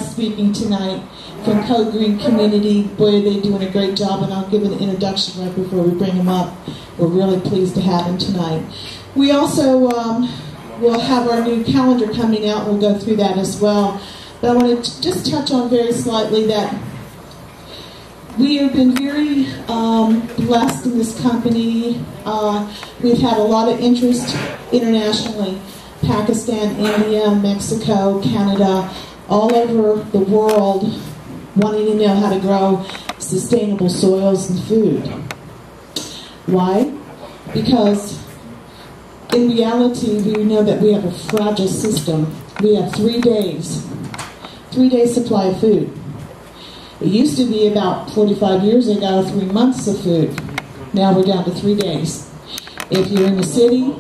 speaking tonight from Code Green Community. Boy, they're doing a great job, and I'll give an introduction right before we bring them up. We're really pleased to have them tonight. We also will have our new calendar coming out. We'll go through that as well. But I want to just touch on very slightly that we have been very blessed in this company. We've had a lot of interest internationally. Pakistan, India, Mexico, Canada, all over the world wanting to know how to grow sustainable soils and food. Why? Because in reality, we know that we have a fragile system. We have 3 days supply of food. It used to be about 45 years ago, 3 months of food. Now we're down to 3 days. If you're in the city,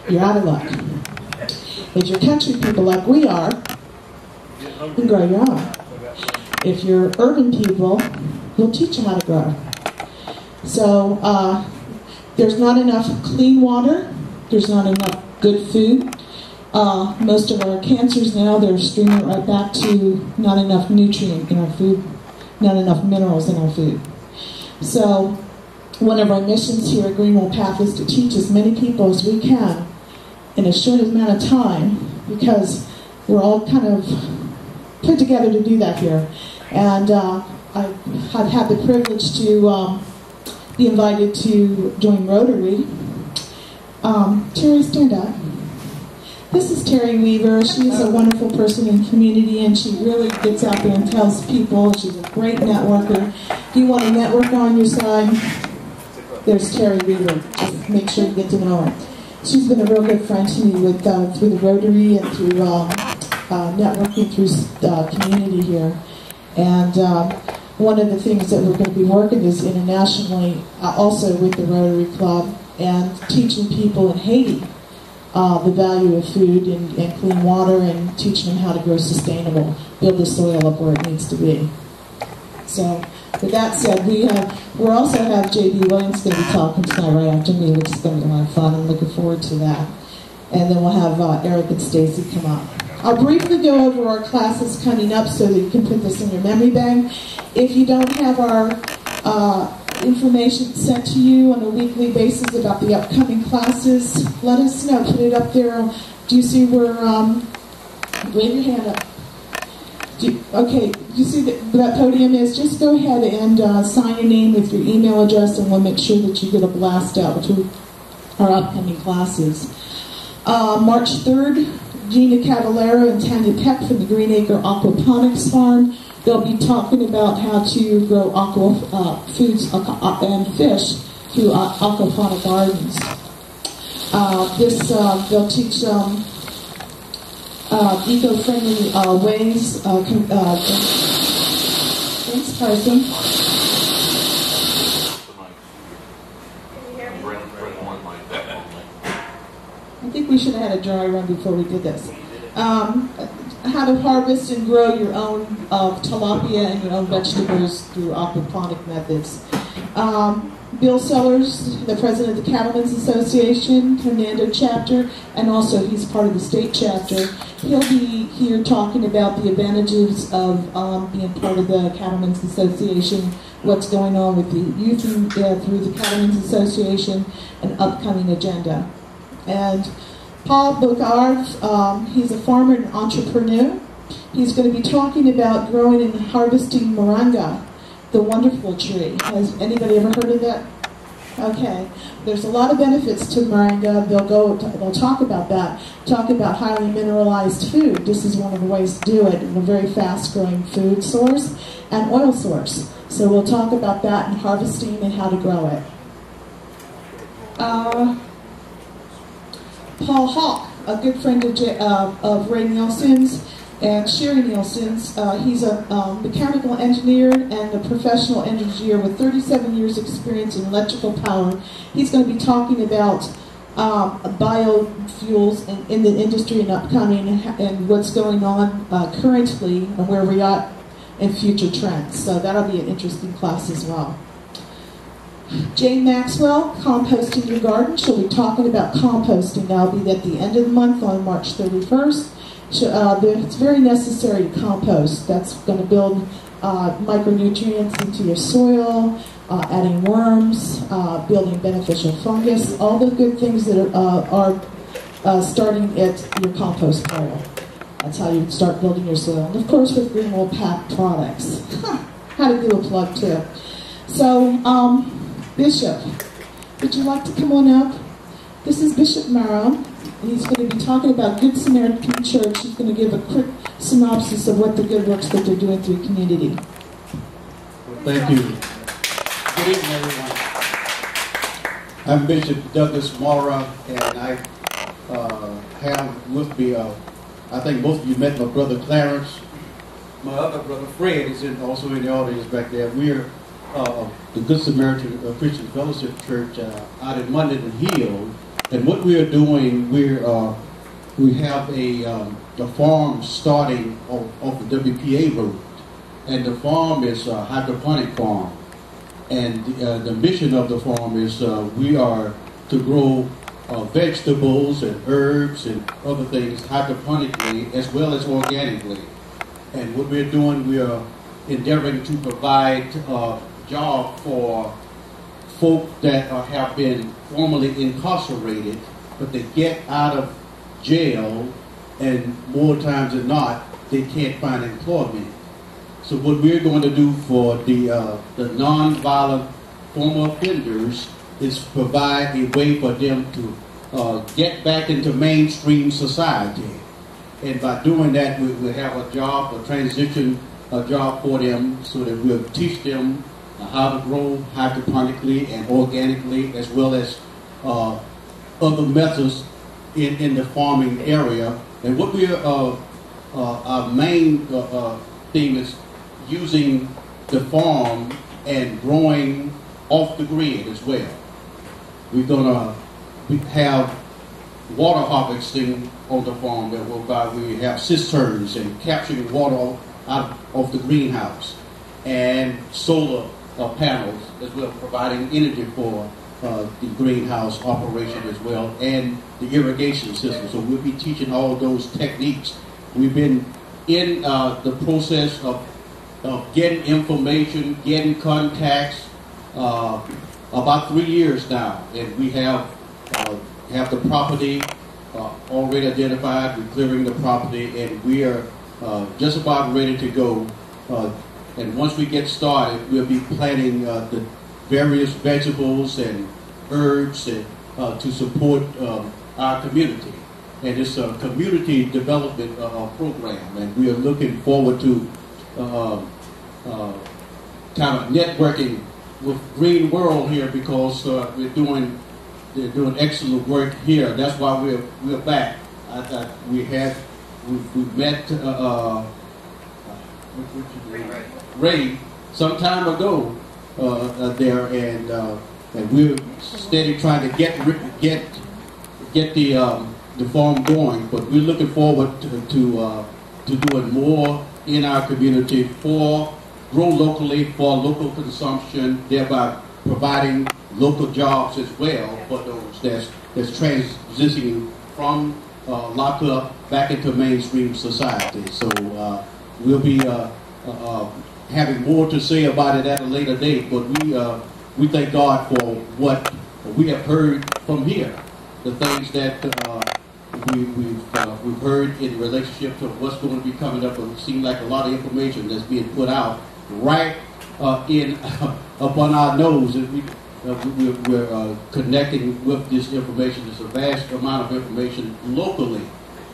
you're out of luck. If you're country people like we are, you can grow your own. If you're urban people, we'll teach you how to grow. So there's not enough clean water. There's not enough good food. Most of our cancers now, they're streaming right back to not enough nutrient in our food, not enough minerals in our food. So one of our missions here at Greenwell Path is to teach as many people as we can in a short amount of time, because we're all kind of put together to do that here. And I've had the privilege to be invited to join Rotary. Terry, stand up. This is Terry Weaver. She's a wonderful person in the community, and she really gets out there and tells people. She's a great networker. If you want a networker on your side, there's Terry Weaver. Just make sure you get to know her. She's been a real good friend to me through the Rotary and through networking through the community here. And one of the things that we're going to be working is internationally, also with the Rotary Club, and teaching people in Haiti the value of food and clean water, and teaching them how to grow sustainable, build the soil up where it needs to be. So, with that said, we also have J.B. Williams going to be talking tonight right after me, which is going to be a lot of fun. I'm looking forward to that. And then we'll have Eric and Stacy come up. I'll briefly go over our classes coming up so that you can put this in your memory bank. If you don't have our information sent to you on a weekly basis about the upcoming classes, let us know. Put it up there. Do you see where, wave your hand up. Okay, you see that podium is? Just go ahead and sign your name with your email address, and we'll make sure that you get a blast out to our upcoming classes. March 3rd, Gina Cavallero and Tanya Peck from the Green Acre Aquaponics Farm. They'll be talking about how to grow foods and fish through aquaponic gardens. They'll teach eco-friendly ways. Thanks, Carson. I think we should have had a dry run before we did this. How to harvest and grow your own tilapia and your own vegetables through aquaponic methods. Bill Sellers, the president of the Cattlemen's Association, Hernando chapter, and also he's part of the state chapter. He'll be here talking about the advantages of being part of the Cattlemen's Association, what's going on with the youth through the Cattlemen's Association, and upcoming agenda. And Paul Bogard, he's a farmer and entrepreneur. He's going to be talking about growing and harvesting moringa, the wonderful tree. Has anybody ever heard of that? Okay. There's a lot of benefits to moringa. They'll talk about that. Talk about highly mineralized food. This is one of the ways to do it. A very fast-growing food source and oil source. So we'll talk about that and harvesting and how to grow it. Paul Hawk, a good friend of Ray Nielsen's and Sherry Nielsen's. He's a mechanical engineer and a professional engineer with 37 years experience in electrical power. He's going to be talking about biofuels in the industry and upcoming, and what's going on currently and where we are in future trends. So that'll be an interesting class as well. Jane Maxwell, Composting Your Garden. She'll be talking about composting. That'll be at the end of the month on March 31st. It's very necessary to compost. That's going to build micronutrients into your soil, adding worms, building beneficial fungus, all the good things that are starting at your compost pile. That's how you start building your soil. And of course with Greenwell Pack products. How to do a plug too. So, Bishop, would you like to come on up? This is Bishop Marrow, and he's going to be talking about Good Samaritan Church. He's going to give a quick synopsis of what the good works that they're doing through community. Well, thank you. Good evening, everyone. I'm Bishop Douglas Mora, and I have with me, I think most of you met my brother Clarence. My other brother Fred is also in the audience back there. We're the Good Samaritan Christian Fellowship Church out in Munden Hill. And what we are doing, we have a farm starting off the WPA road, and the farm is a hydroponic farm. And the mission of the farm is we are to grow vegetables and herbs and other things hydroponically as well as organically. And what we're doing, we are endeavoring to provide a job for folk that have been formerly incarcerated, but they get out of jail, and more times than not, they can't find employment. So what we're going to do for the non-violent former offenders is provide a way for them to get back into mainstream society. And by doing that, we'll have a job, a transition job for them, so that we'll teach them how to grow hydroponically and organically, as well as other methods in the farming area. And what our main theme is using the farm and growing off the grid as well. We're going to have water harvesting on the farm, whereby we have cisterns and capturing water out of the greenhouse, and solar panels as well, providing energy for the greenhouse operation as well, and the irrigation system. So we'll be teaching all those techniques. We've been in the process of getting information, getting contacts about 3 years now, and we have the property already identified. We're clearing the property, and we are just about ready to go. And once we get started, we'll be planting the various vegetables and herbs and, to support our community. And it's a community development program, and we are looking forward to kind of networking with Green World here, because they're doing excellent work here. That's why we're back. We met Ray some time ago there, and we're steady trying to get the farm going. But we're looking forward to doing more in our community grow locally for local consumption, thereby providing local jobs as well for those that's transitioning from lockup back into mainstream society. So we'll be having more to say about it at a later date, but we thank God for what we have heard from here, the things that we've heard in relationship to what's going to be coming up. It seems like a lot of information that's being put out right up on our nose. We're connecting with this information. There's a vast amount of information locally,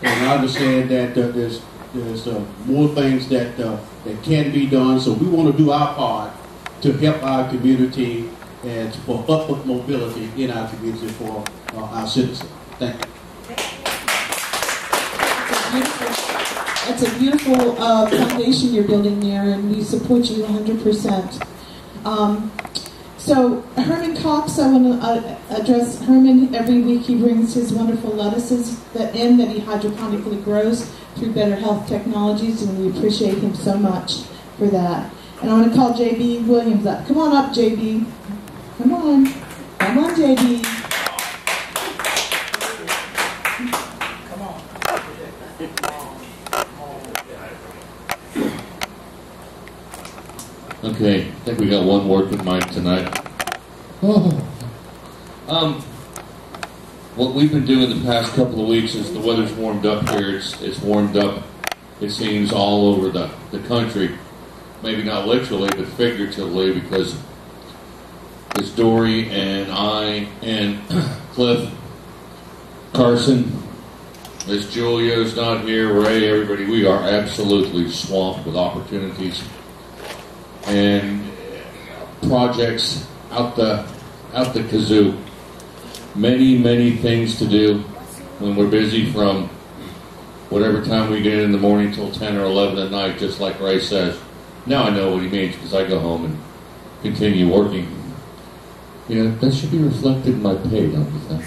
and I understand that there's more things that can be done. So we want to do our part to help our community and for upward mobility in our community for our citizens. Thank you. It's a beautiful foundation you're building there, and we support you 100%. So Herman Cox, I want to address Herman. Every week he brings his wonderful lettuces that he hydroponically grows through Better Health Technologies, and we appreciate him so much for that. And I want to call J.B. Williams up. Come on up, J.B. Come on, J.B. Come on. Okay, I think we got one working mic tonight. Oh. What we've been doing the past couple of weeks is the weather's warmed up here. It's warmed up, it seems, all over the country. Maybe not literally, but figuratively, because it's Dory and I and Cliff, Carson, Miss Julia's not here, Ray, everybody. We are absolutely swamped with opportunities and projects out the kazoo. Many things to do when we're busy from whatever time we get in the morning till 10 or 11 at night, just like Ray says. Now I know what he means, because I go home and continue working. You know, that should be reflected in my pay, don't you think?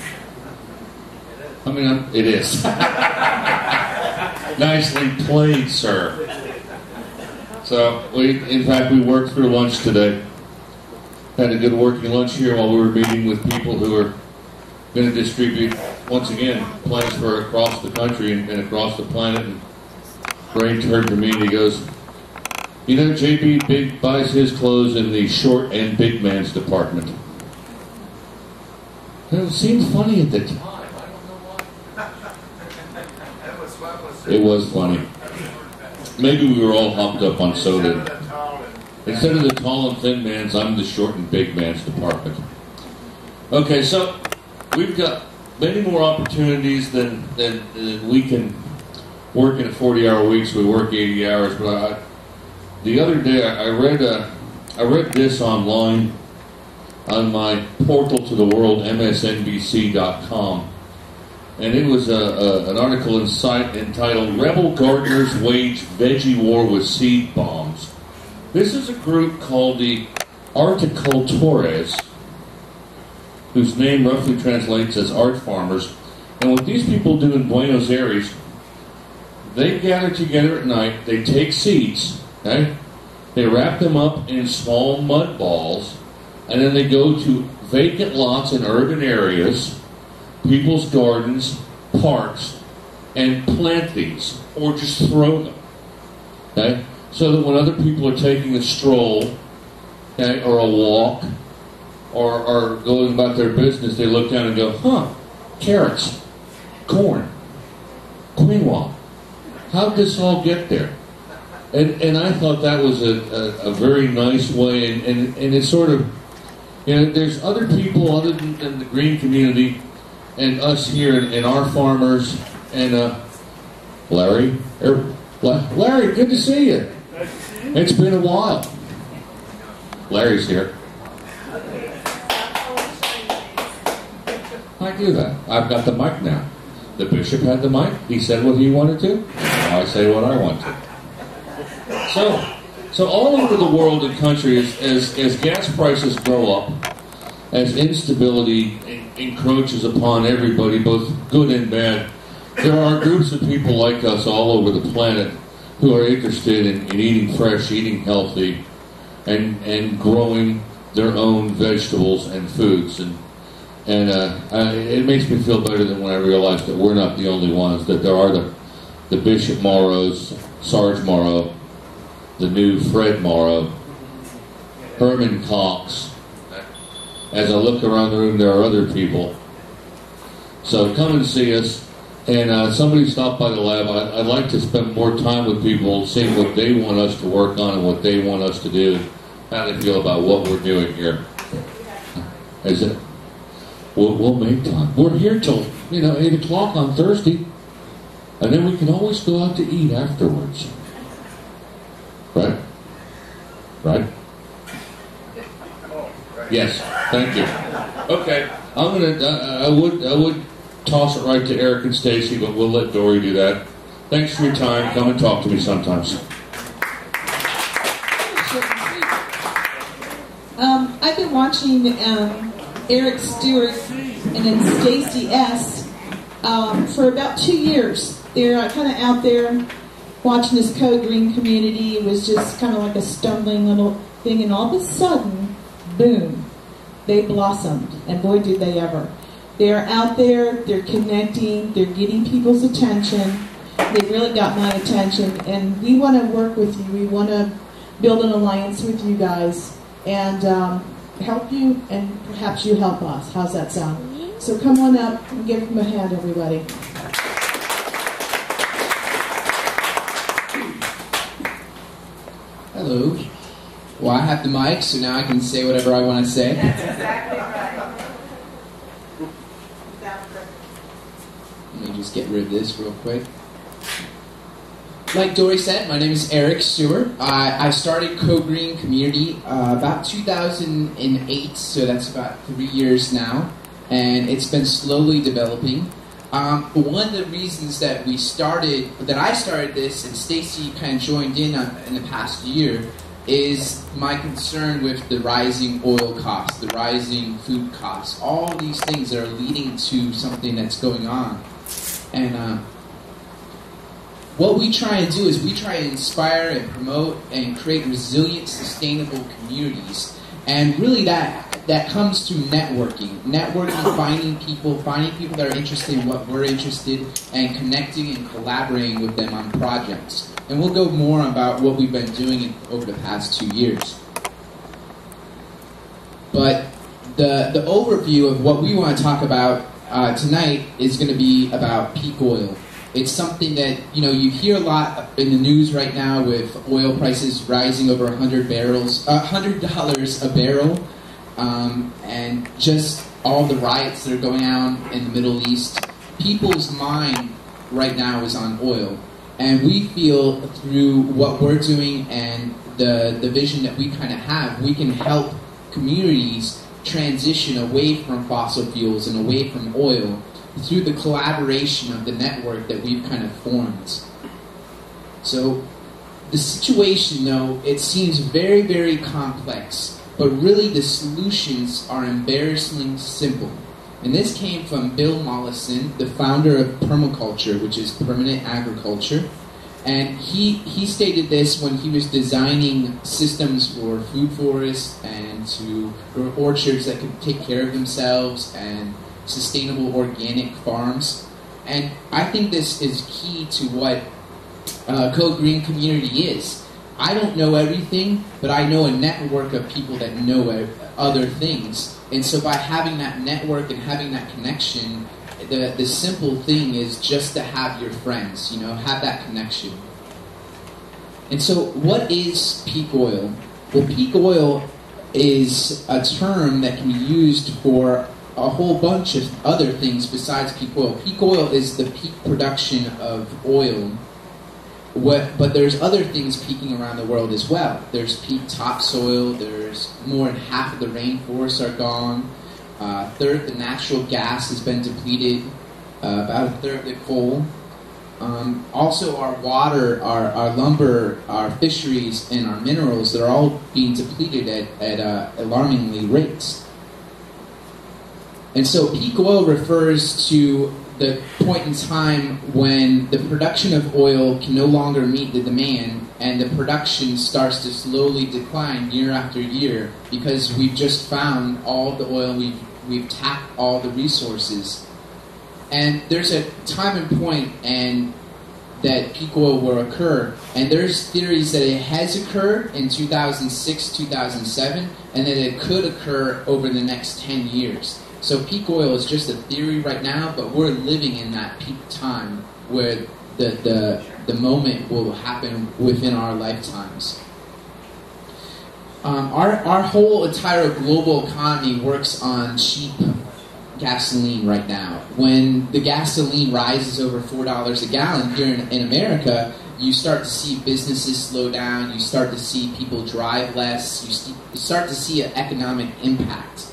I mean, it is. Nicely played, sir. So, in fact, we worked through lunch today. Had a good working lunch here while we were meeting with people who are going to distribute, once again, plans for across the country and across the planet. And Ray turned to me and he goes, you know, JB Big buys his clothes in the short and big man's department. And it seemed funny at the time. I don't know why. It was funny. Maybe we were all hopped up on soda. Instead of the tall and thin man's, I'm the short and big man's department. Okay, so we've got many more opportunities than we can work in a 40-hour week, so we work 80 hours. But the other day I read this online on my portal to the world, msnbc.com. And it was an article entitled Rebel Gardeners Wage Veggie War with Seed Bombs. This is a group called the Horticultores, whose name roughly translates as art farmers. And what these people do in Buenos Aires, they gather together at night, they take seeds, okay? They wrap them up in small mud balls, and then they go to vacant lots in urban areas, people's gardens, parks, and plant these, or just throw them, okay? So that when other people are taking a stroll, okay, or a walk, or going about their business, they look down and go, huh, carrots, corn, quinoa. How'd this all get there? And I thought that was a very nice way, and it's sort of, you know, there's other people other than the green community and us here and our farmers, and Larry, good to see you. It's been a while. Larry's here. I do that. I've got the mic now. The bishop had the mic. He said what he wanted to. Now I say what I want to. So all over the world and country, as gas prices go up, as instability encroaches upon everybody, both good and bad, there are groups of people like us all over the planet who are interested in eating fresh, eating healthy, and growing their own vegetables and foods. And it makes me feel better than when I realized that we're not the only ones, that there are the Bishop Morrows, Sarge Morrow, the new Fred Morrow, Herman Cox. As I look around the room, there are other people. So come and see us. And somebody stopped by the lab. I'd like to spend more time with people, seeing what they want us to work on and what they want us to do, how they feel about what we're doing here. Is it? We'll make time. We're here till 8 o'clock on Thursday, and then we can always go out to eat afterwards. Right? Right? Yes. Thank you. Okay. I would toss it right to Eric and Stacy, but we'll let Dory do that. Thanks for your time. Come and talk to me sometimes. I've been watching Eric Stewart and then Stacy S. For about 2 years. They're kind of out there watching this Code Green community. It was just kind of like a stumbling little thing, and all of a sudden, boom, they blossomed. And boy, did they ever. They're out there, they're connecting, they're getting people's attention. They really got my attention, and we want to work with you. We want to build an alliance with you guys and help you, and perhaps you help us. How's that sound? So come on up and give them a hand, everybody. Hello. Well, I have the mic, so now I can say whatever I want to say. That's exactly right. Let me just get rid of this real quick. Like Dory said, my name is Eric Stewart. I started Code Green Community about 2008, so that's about 3 years now, and it's been slowly developing. One of the reasons that I started this, and Stacy kind of joined in the past year, is my concern with the rising oil costs, the rising food costs. All these things that are leading to something that's going on. And what we try to do is we try to inspire and promote and create resilient, sustainable communities. And really that comes through networking. Networking, finding people that are interested in what we're interested in, and connecting and collaborating with them on projects. And we'll go more about what we've been doing over the past 2 years. But the overview of what we want to talk about tonight is going to be about peak oil. It's something that, you hear a lot in the news right now with oil prices rising over $100 a barrel, and just all the riots that are going on in the Middle East. People's mind right now is on oil. And we feel through what we're doing and the vision that we kind of have, we can help communities transition away from fossil fuels and away from oil through the collaboration of the network that we've kind of formed. So the situation, though, it seems very, very complex, but really the solutions are embarrassingly simple. And this came from Bill Mollison, the founder of permaculture, which is permanent agriculture. And he stated this when he was designing systems for food forests and or orchards that could take care of themselves and sustainable organic farms. And I think this is key to what Code Green Community is. I don't know everything, but I know a network of people that know other things. And so by having that network and having that connection, the simple thing is just to have your friends, have that connection. And so what is peak oil? Well, peak oil is a term that can be used for a whole bunch of other things besides peak oil. Peak oil is the peak production of oil. But there's other things peaking around the world as well. There's peak topsoil. There's more than half of the rainforests are gone. A third of the natural gas has been depleted. About a third of the coal. Also, our water, our lumber, our fisheries, and our minerals, they're all being depleted at alarmingly rates. And so peak oil refers to the point in time when the production of oil can no longer meet the demand, and the production starts to slowly decline year after year because we've just found all the oil, we've tapped all the resources. And there's a time and point and that peak oil will occur, and there's theories that it has occurred in 2006, 2007, and that it could occur over the next 10 years. So peak oil is just a theory right now, but we're living in that peak time where the moment will happen within our lifetimes. Our whole entire global economy works on cheap gasoline right now. When the gasoline rises over $4 a gallon here in America, you start to see businesses slow down, you start to see people drive less, you start to see an economic impact.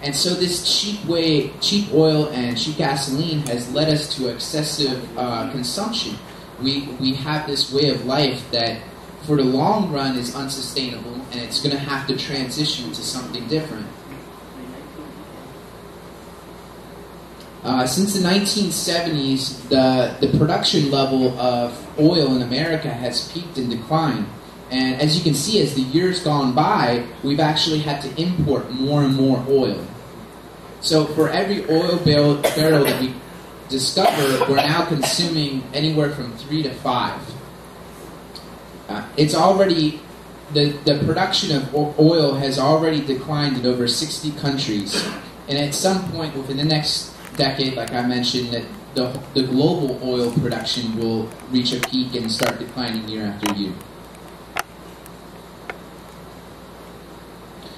And so this cheap oil and cheap gasoline has led us to excessive consumption. We have this way of life that for the long run is unsustainable, and it's going to have to transition to something different. Since the 1970s, the production level of oil in America has peaked and declined. And as you can see, as the years gone by, we've actually had to import more and more oil. So for every oil barrel that we discover, we're now consuming anywhere from 3 to 5. It's already the production of oil has already declined in over 60 countries. And at some point within the next decade, like I mentioned, that the global oil production will reach a peak and start declining year after year.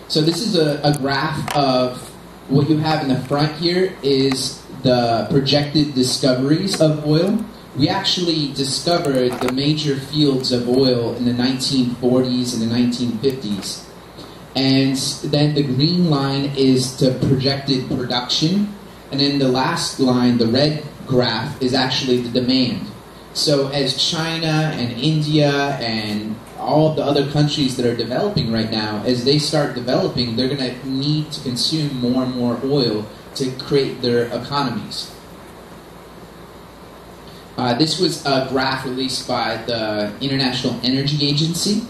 So this is a graph of what you have in the front here is the projected discoveries of oil. We actually discovered the major fields of oil in the 1940s and the 1950s. And then the green line is the projected production. And then the last line, the red graph, is actually the demand. So as China and India and all of the other countries that are developing right now, as they start developing, they're going to need to consume more and more oil to create their economies. This was a graph released by the International Energy Agency,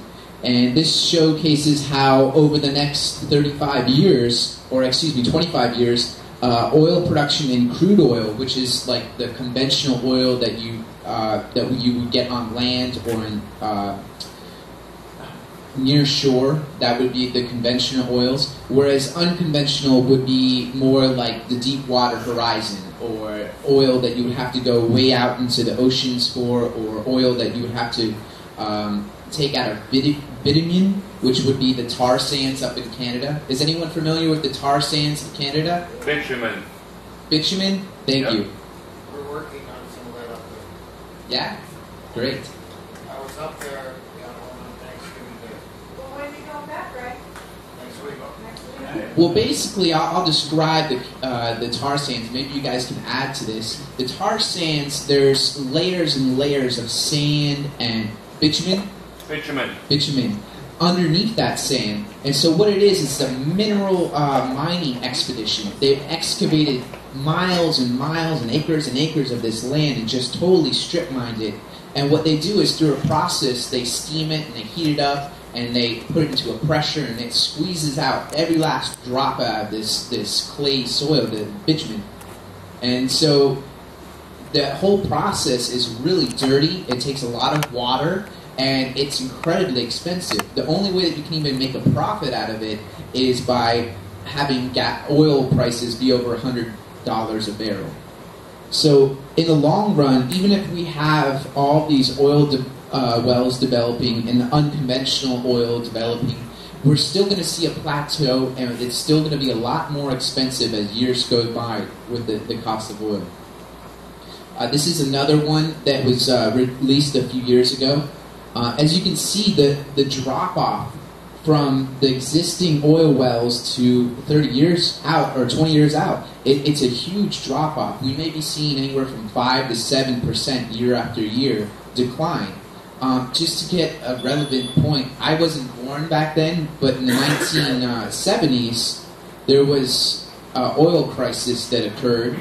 and this showcases how over the next 35 years, or excuse me, 25 years, oil production in crude oil, which is like the conventional oil that you would get on land or in near shore, that would be the conventional oils, whereas unconventional would be more like the deep water horizon, or oil that you would have to go way out into the oceans for, or oil that you would have to take out of bitumen, which would be the tar sands up in Canada. Is anyone familiar with the tar sands of Canada? Bitumen. Bitumen? Thank you. We're working on some of that up there. Yeah? Great. I was up there on Thanksgiving Day. Well, when you come back, right? Next week. Well, basically, I'll describe the tar sands. Maybe you guys can add to this. The tar sands, there's layers and layers of sand and bitumen underneath that sand. And so what it is, it's a mineral mining expedition. They've excavated miles and miles and acres of this land and just totally strip mined it. And what they do is through a process, they steam it and they heat it up and they put it into a pressure and it squeezes out every last drop out of this clay soil, the bitumen. And so the whole process is really dirty. It takes a lot of water and it's incredibly expensive. The only way that you can even make a profit out of it is by having oil prices be over $100 a barrel. So in the long run, even if we have all these oil wells developing and the unconventional oil developing, we're still going to see a plateau, and it's still going to be a lot more expensive as years go by with the cost of oil. This is another one that was released a few years ago. As you can see, the drop-off from the existing oil wells to 30 years out or 20 years out, it's a huge drop-off. We may be seeing anywhere from 5 to 7% year after year decline. Just to get a relevant point, I wasn't born back then, but in the 1970s, there was an oil crisis that occurred.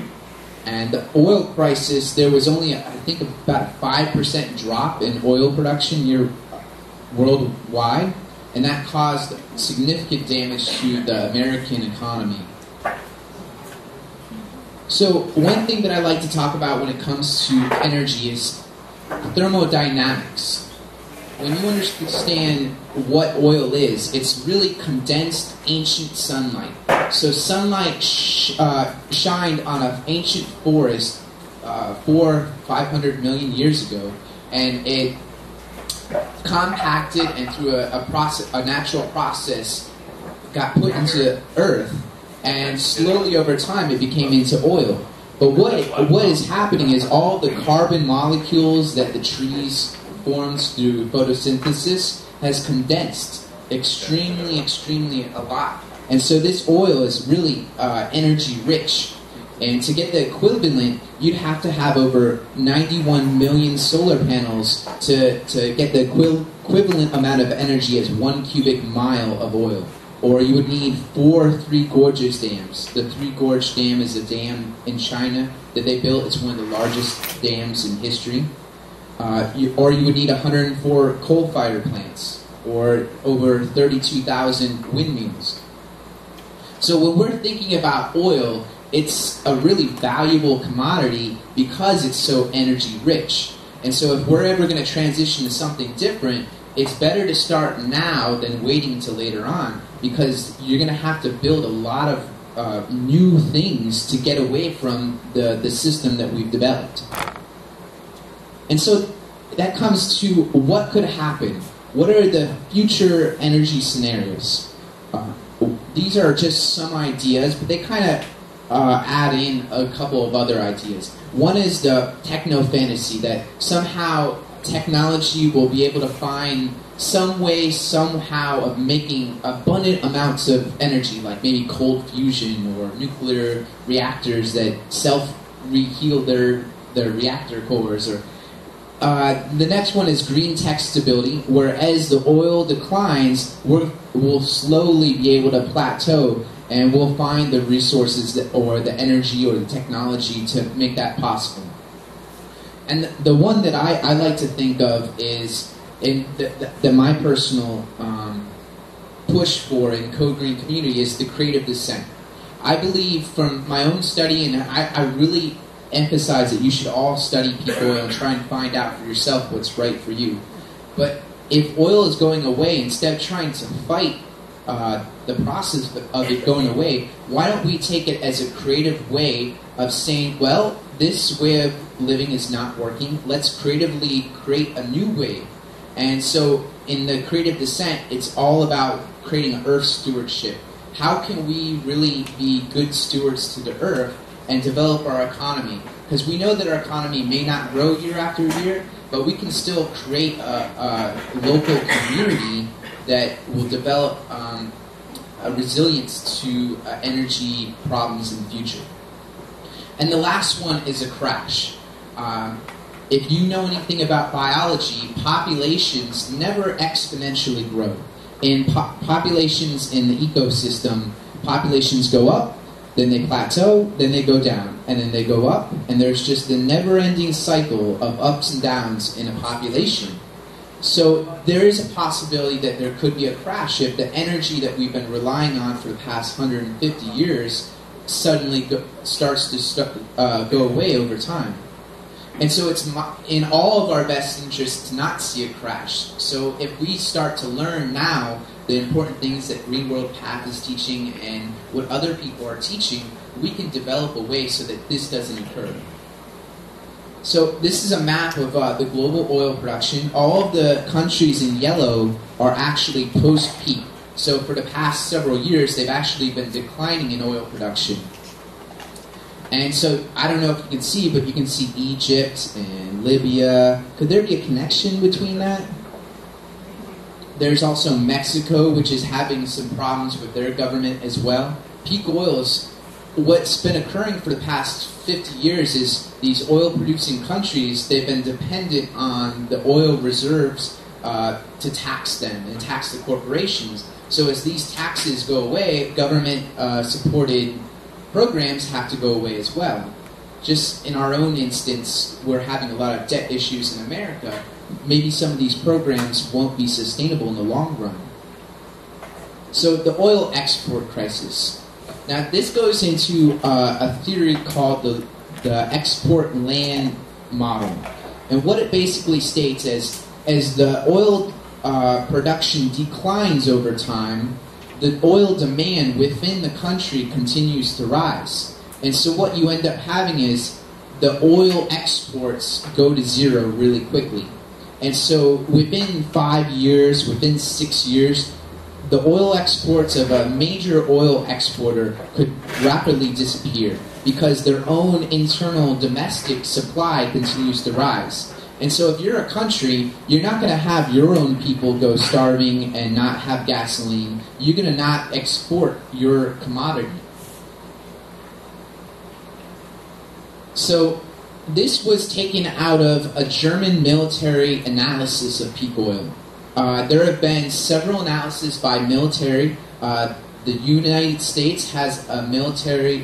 And the oil crisis, there was only, I think, about a 5% drop in oil production worldwide. And that caused significant damage to the American economy. So one thing that I like to talk about when it comes to energy is thermodynamics. When you understand what oil is, it's really condensed ancient sunlight. So sunlight shined on an ancient forest 500 million years ago, and it compacted and through a natural process got put into earth, and slowly over time it became into oil. But what is happening is all the carbon molecules that the trees forms through photosynthesis has condensed extremely a lot. And so this oil is really energy rich. And to get the equivalent, you'd have to have over 91 million solar panels to get the equivalent amount of energy as 1 cubic mile of oil. Or you would need 4 Three Gorges dams. The Three Gorge Dam is a dam in China that they built. It's one of the largest dams in history. Or you would need 104 coal-fired plants, or over 32,000 windmills. So when we're thinking about oil, it's a really valuable commodity because it's so energy rich. And so if we're ever going to transition to something different, it's better to start now than waiting until later on, because you're going to have to build a lot of new things to get away from the system that we've developed. And so that comes to what could happen. What are the future energy scenarios? These are just some ideas, but they kind of add in a couple of other ideas. One is the techno-fantasy, that somehow technology will be able to find some way, somehow, of making abundant amounts of energy, like maybe cold fusion or nuclear reactors that self-reheal their reactor cores. Or the next one is green tech stability, where as the oil declines, we'll slowly be able to plateau, and we'll find the resources or the energy or the technology to make that possible. And the one that I like to think of is that my personal push for in Code Green community is the creative descent. I believe from my own study, and I really emphasize that you should all study peak oil and try and find out for yourself what's right for you. But if oil is going away, instead of trying to fight the process of it going away, why don't we take it as a creative way of saying, well, this way of living is not working, let's creatively create a new way. And so in the creative descent, it's all about creating earth stewardship. How can we really be good stewards to the earth and develop our economy? Because we know that our economy may not grow year after year, but we can still create a local community that will develop a resilience to energy problems in the future. And the last one is a crash. If you know anything about biology, populations never exponentially grow. In populations in the ecosystem, populations go up, then they plateau, then they go down, and then they go up, and there's just a never-ending cycle of ups and downs in a population. So there is a possibility that there could be a crash if the energy that we've been relying on for the past 150 years suddenly starts to go away over time. And so it's in all of our best interest to not see a crash. So if we start to learn now the important things that Green World Path is teaching and what other people are teaching, we can develop a way so that this doesn't occur. So this is a map of the global oil production. All of the countries in yellow are actually post-peak. So for the past several years, they've actually been declining in oil production. And so, I don't know if you can see, but you can see Egypt and Libya. Could there be a connection between that? There's also Mexico, which is having some problems with their government as well. Peak oil is what's been occurring for the past 50 years is these oil-producing countries, they've been dependent on the oil reserves to tax them and tax the corporations. So as these taxes go away, government-supported programs have to go away as well. Just in our own instance, we're having a lot of debt issues in America. Maybe some of these programs won't be sustainable in the long run. So the oil export crisis. Now this goes into a theory called the export land model. And what it basically states is, as the oil production declines over time, the oil demand within the country continues to rise. And so what you end up having is the oil exports go to zero really quickly. And so within 5 years, within 6 years, the oil exports of a major oil exporter could rapidly disappear because their own internal domestic supply continues to rise. And so if you're a country, you're not going to have your own people go starving and not have gasoline. You're going to not export your commodity. So this was taken out of a German military analysis of peak oil. There have been several analyses by military. The United States has a military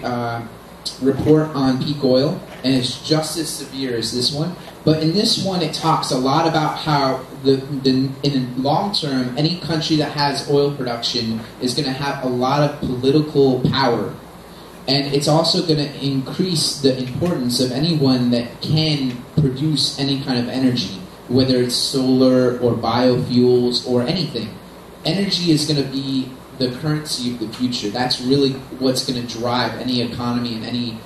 report on peak oil, and it's just as severe as this one. But in this one, it talks a lot about how in the long term, any country that has oil production is going to have a lot of political power. And it's also going to increase the importance of anyone that can produce any kind of energy. whether it's solar or biofuels or anything. Energy is going to be the currency of the future. That's really what's going to drive any economy and any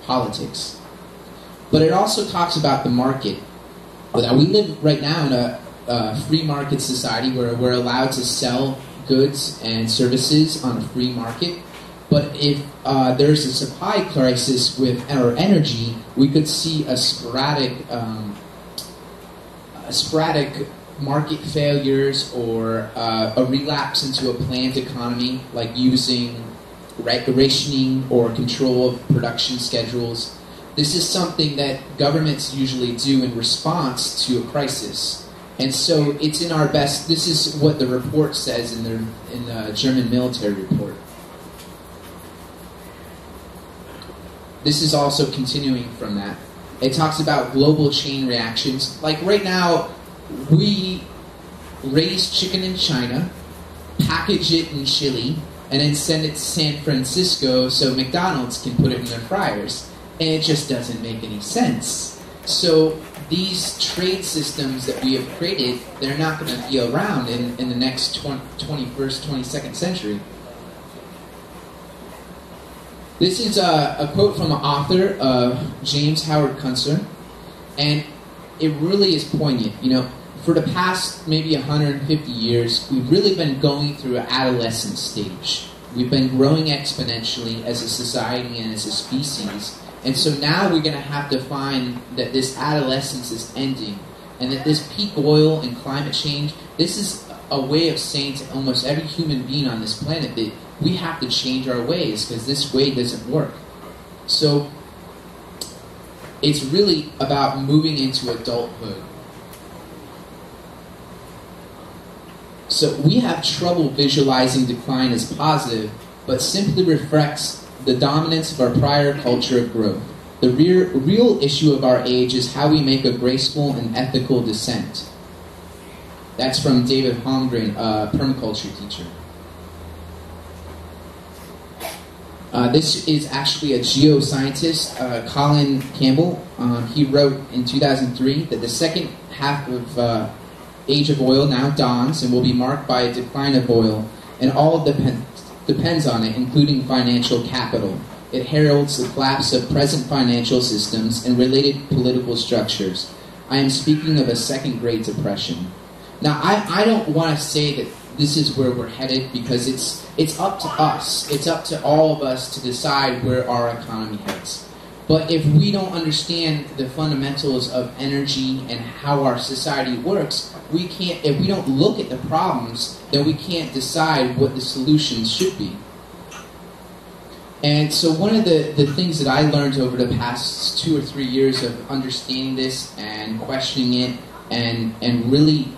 politics. But it also talks about the market. That we live right now in a free market society where we're allowed to sell goods and services on a free market. But if there's a supply crisis with our energy, we could see a sporadic market failures or a relapse into a planned economy, like using rationing or control of production schedules. This is something that governments usually do in response to a crisis. And so it's in our best, this is what the report says in the German military report. This is also continuing from that. It talks about global chain reactions. Like right now, we raise chicken in China, package it in Chile, and then send it to San Francisco so McDonald's can put it in their fryers. And it just doesn't make any sense. So these trade systems that we have created, they're not going to be around in the next 21st, 22nd century. This is a quote from an author, James Howard Kunstler, and it really is poignant. You know, for the past maybe 150 years, we've really been going through an adolescent stage. We've been growing exponentially as a society and as a species. And so now we're going to have to find that this adolescence is ending and that this peak oil and climate change, this is a way of saying to almost every human being on this planet that we have to change our ways because this way doesn't work. So it's really about moving into adulthood. So we have trouble visualizing decline as positive, but simply reflects the dominance of our prior culture of growth. The real issue of our age is how we make a graceful and ethical descent. That's from David Holmgren, a permaculture teacher. This is actually a geoscientist, Colin Campbell. He wrote in 2003 that the second half of age of oil now dawns and will be marked by a decline of oil, and all depends on it, including financial capital. It heralds the collapse of present financial systems and related political structures. I am speaking of a second Great Depression. Now, I don't want to say that this is where we're headed because it's up to us. It's up to all of us to decide where our economy heads. But if we don't understand the fundamentals of energy and how our society works, we can't. If we don't look at the problems, then we can't decide what the solutions should be. And so one of the things that I learned over the past 2 or 3 years of understanding this and questioning it and really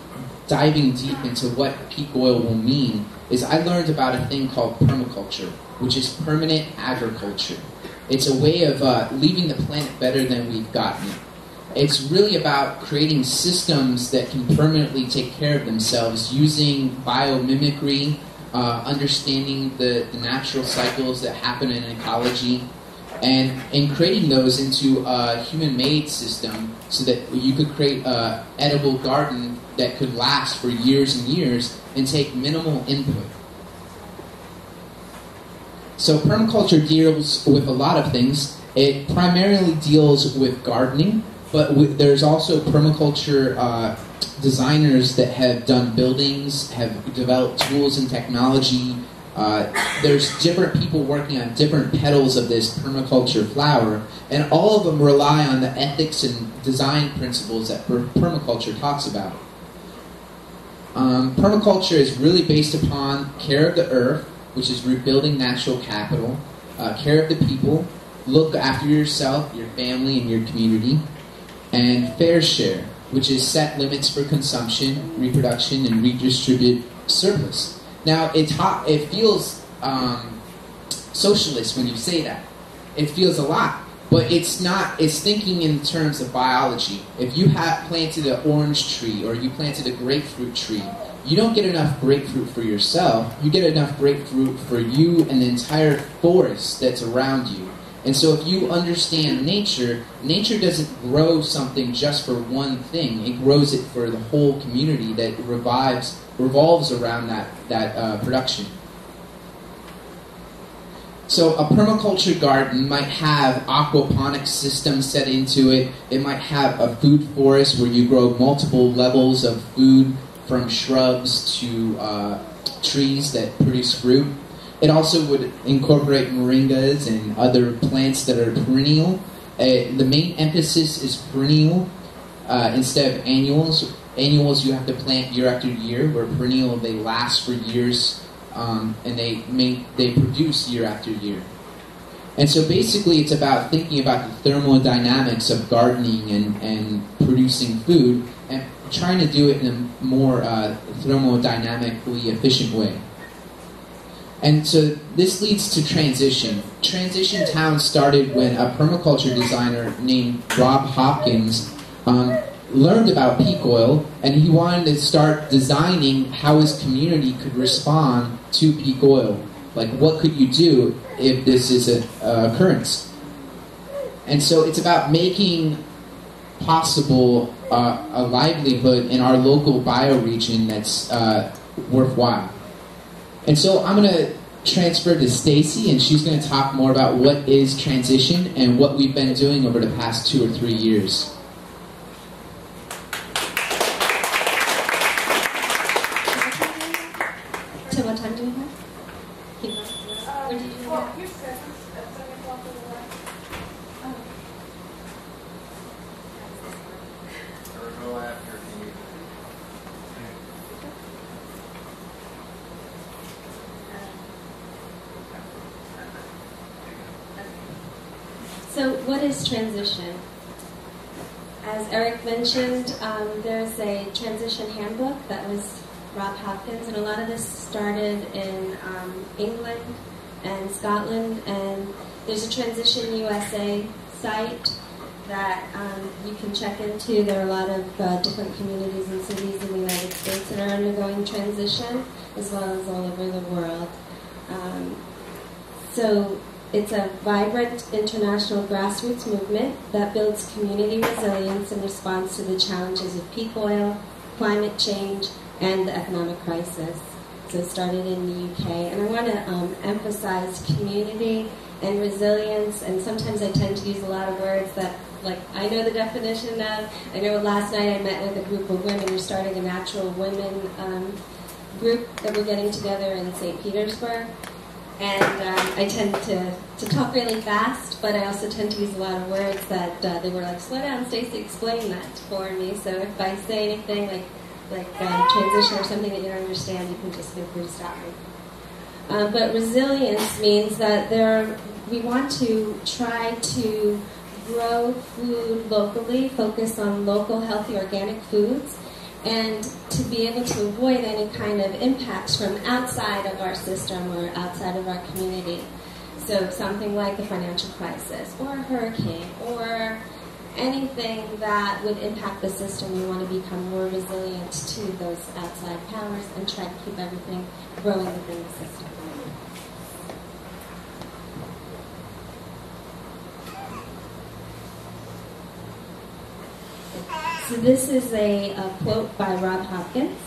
diving deep into what peak oil will mean is I learned about a thing called permaculture, which is permanent agriculture. It's a way of leaving the planet better than we've gotten it. It's really about creating systems that can permanently take care of themselves using biomimicry, understanding the natural cycles that happen in ecology, and creating those into a human-made system so that you could create an edible garden that could last for years and years and take minimal input. So permaculture deals with a lot of things. It primarily deals with gardening, but there's also permaculture designers that have done buildings, have developed tools and technology. There's different people working on different petals of this permaculture flower, and all of them rely on the ethics and design principles that permaculture talks about. Permaculture is really based upon care of the earth, which is rebuilding natural capital, care of the people, look after yourself, your family, and your community, and fair share, which is set limits for consumption, reproduction, and redistribute surplus. Now, it feels socialist when you say that. It feels a lot, but it's not. It's thinking in terms of biology. If you have planted an orange tree or you planted a grapefruit tree, you don't get enough grapefruit for yourself. You get enough grapefruit for you and the entire forest that's around you. And so if you understand nature, nature doesn't grow something just for one thing. It grows it for the whole community that revolves around that production. So a permaculture garden might have aquaponics systems set into it. It might have a food forest where you grow multiple levels of food from shrubs to trees that produce fruit. It also would incorporate moringas and other plants that are perennial. The main emphasis is perennial instead of annuals. Annuals you have to plant year after year, where perennial they last for years and they produce year after year. And so basically it's about thinking about the thermodynamics of gardening and producing food and trying to do it in a more thermodynamically efficient way. And so this leads to transition. Transition Town started when a permaculture designer named Rob Hopkins learned about peak oil, and he wanted to start designing how his community could respond to peak oil. Like, what could you do if this is an occurrence? And so it's about making possible a livelihood in our local bioregion that's worthwhile. And so I'm going to transfer to Stacy, and she's going to talk more about what is transition and what we've been doing over the past 2 or 3 years. So what time do we have? Keep on. When did you do that? Here's presents at 7 o'clock in the morning. Or go after if you need. So what is transition? As Eric mentioned, there's a transition handbook that was Rob Hopkins, and a lot of this started in England and Scotland, and there's a Transition USA site that you can check into. There are a lot of different communities and cities in the United States that are undergoing transition, as well as all over the world. So it's a vibrant international grassroots movement that builds community resilience in response to the challenges of peak oil, climate change, and the economic crisis. So it started in the UK. And I want to emphasize community and resilience, and sometimes I tend to use a lot of words that, like, I know the definition of. I know last night I met with a group of women. We're starting a natural women group that we're getting together in St. Petersburg. And I tend to talk really fast, but I also tend to use a lot of words that they were like, slow down, Stacey, explain that for me. So if I say anything like transition or something that you don't understand, you can just feel free to stop me. But resilience means that we want to try to grow food locally, focus on local, healthy, organic foods, and to be able to avoid any kind of impacts from outside of our system or outside of our community. So something like a financial crisis or a hurricane or anything that would impact the system, we want to become more resilient to those outside powers and try to keep everything growing within the system. So this is a quote by Rob Hopkins.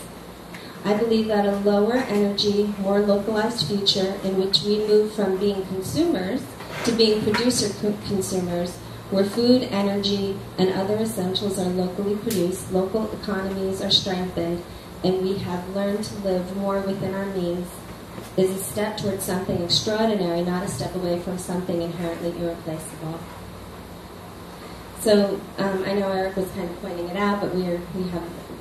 I believe that a lower energy, more localized future in which we move from being consumers to being producer consumers, where food, energy, and other essentials are locally produced, local economies are strengthened, and we have learned to live more within our means, is a step towards something extraordinary, not a step away from something inherently irreplaceable. So I know Eric was kind of pointing it out, but we're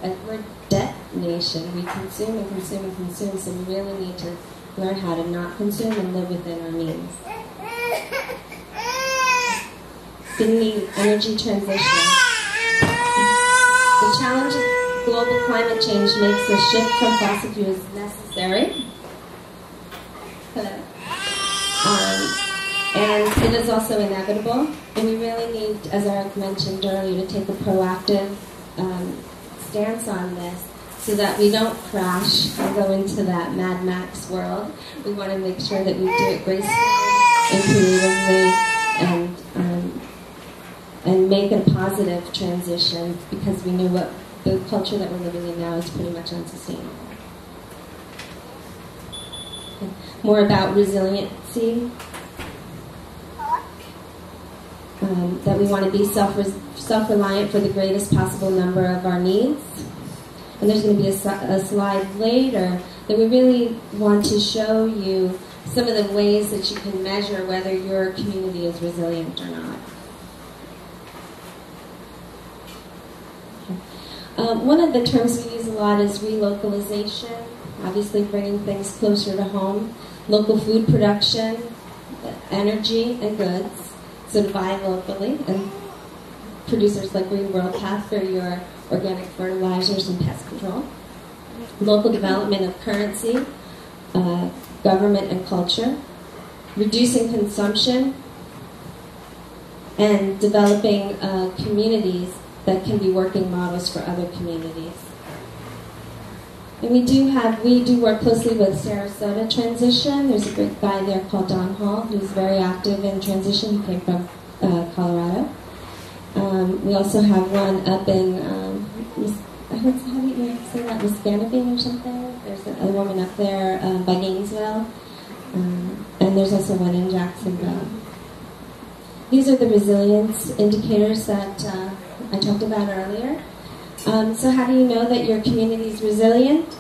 a debt nation. We consume and consume and consume, so we really need to learn how to not consume and live within our means. In the energy transition, the challenge of global climate change makes a shift from fossil fuels necessary. And it is also inevitable, and we really need, as Eric mentioned earlier, to take a proactive stance on this so that we don't crash and go into that Mad Max world. We want to make sure that we do it gracefully and creatively and make a positive transition, because we know what the culture that we're living in now is pretty much unsustainable. Okay. More about resiliency. That we want to be self-reliant for the greatest possible number of our needs. And there's going to be a slide later that we really want to show you some of the ways that you can measure whether your community is resilient or not. One of the terms we use a lot is relocalization, obviously bringing things closer to home, local food production, energy and goods, so to buy locally, and producers like Green World Path for your organic fertilizers and pest control, local development of currency, government and culture, reducing consumption, and developing communities that can be working models for other communities. And we do work closely with Sarasota Transition. There's a great guy there called Don Hall, who's very active in transition. He came from Colorado. We also have one up in, how do you say that, Muscanabean or something? There's a woman up there by Gainesville. And there's also one in Jacksonville. These are the resilience indicators that I talked about earlier. So how do you know that your community is resilient?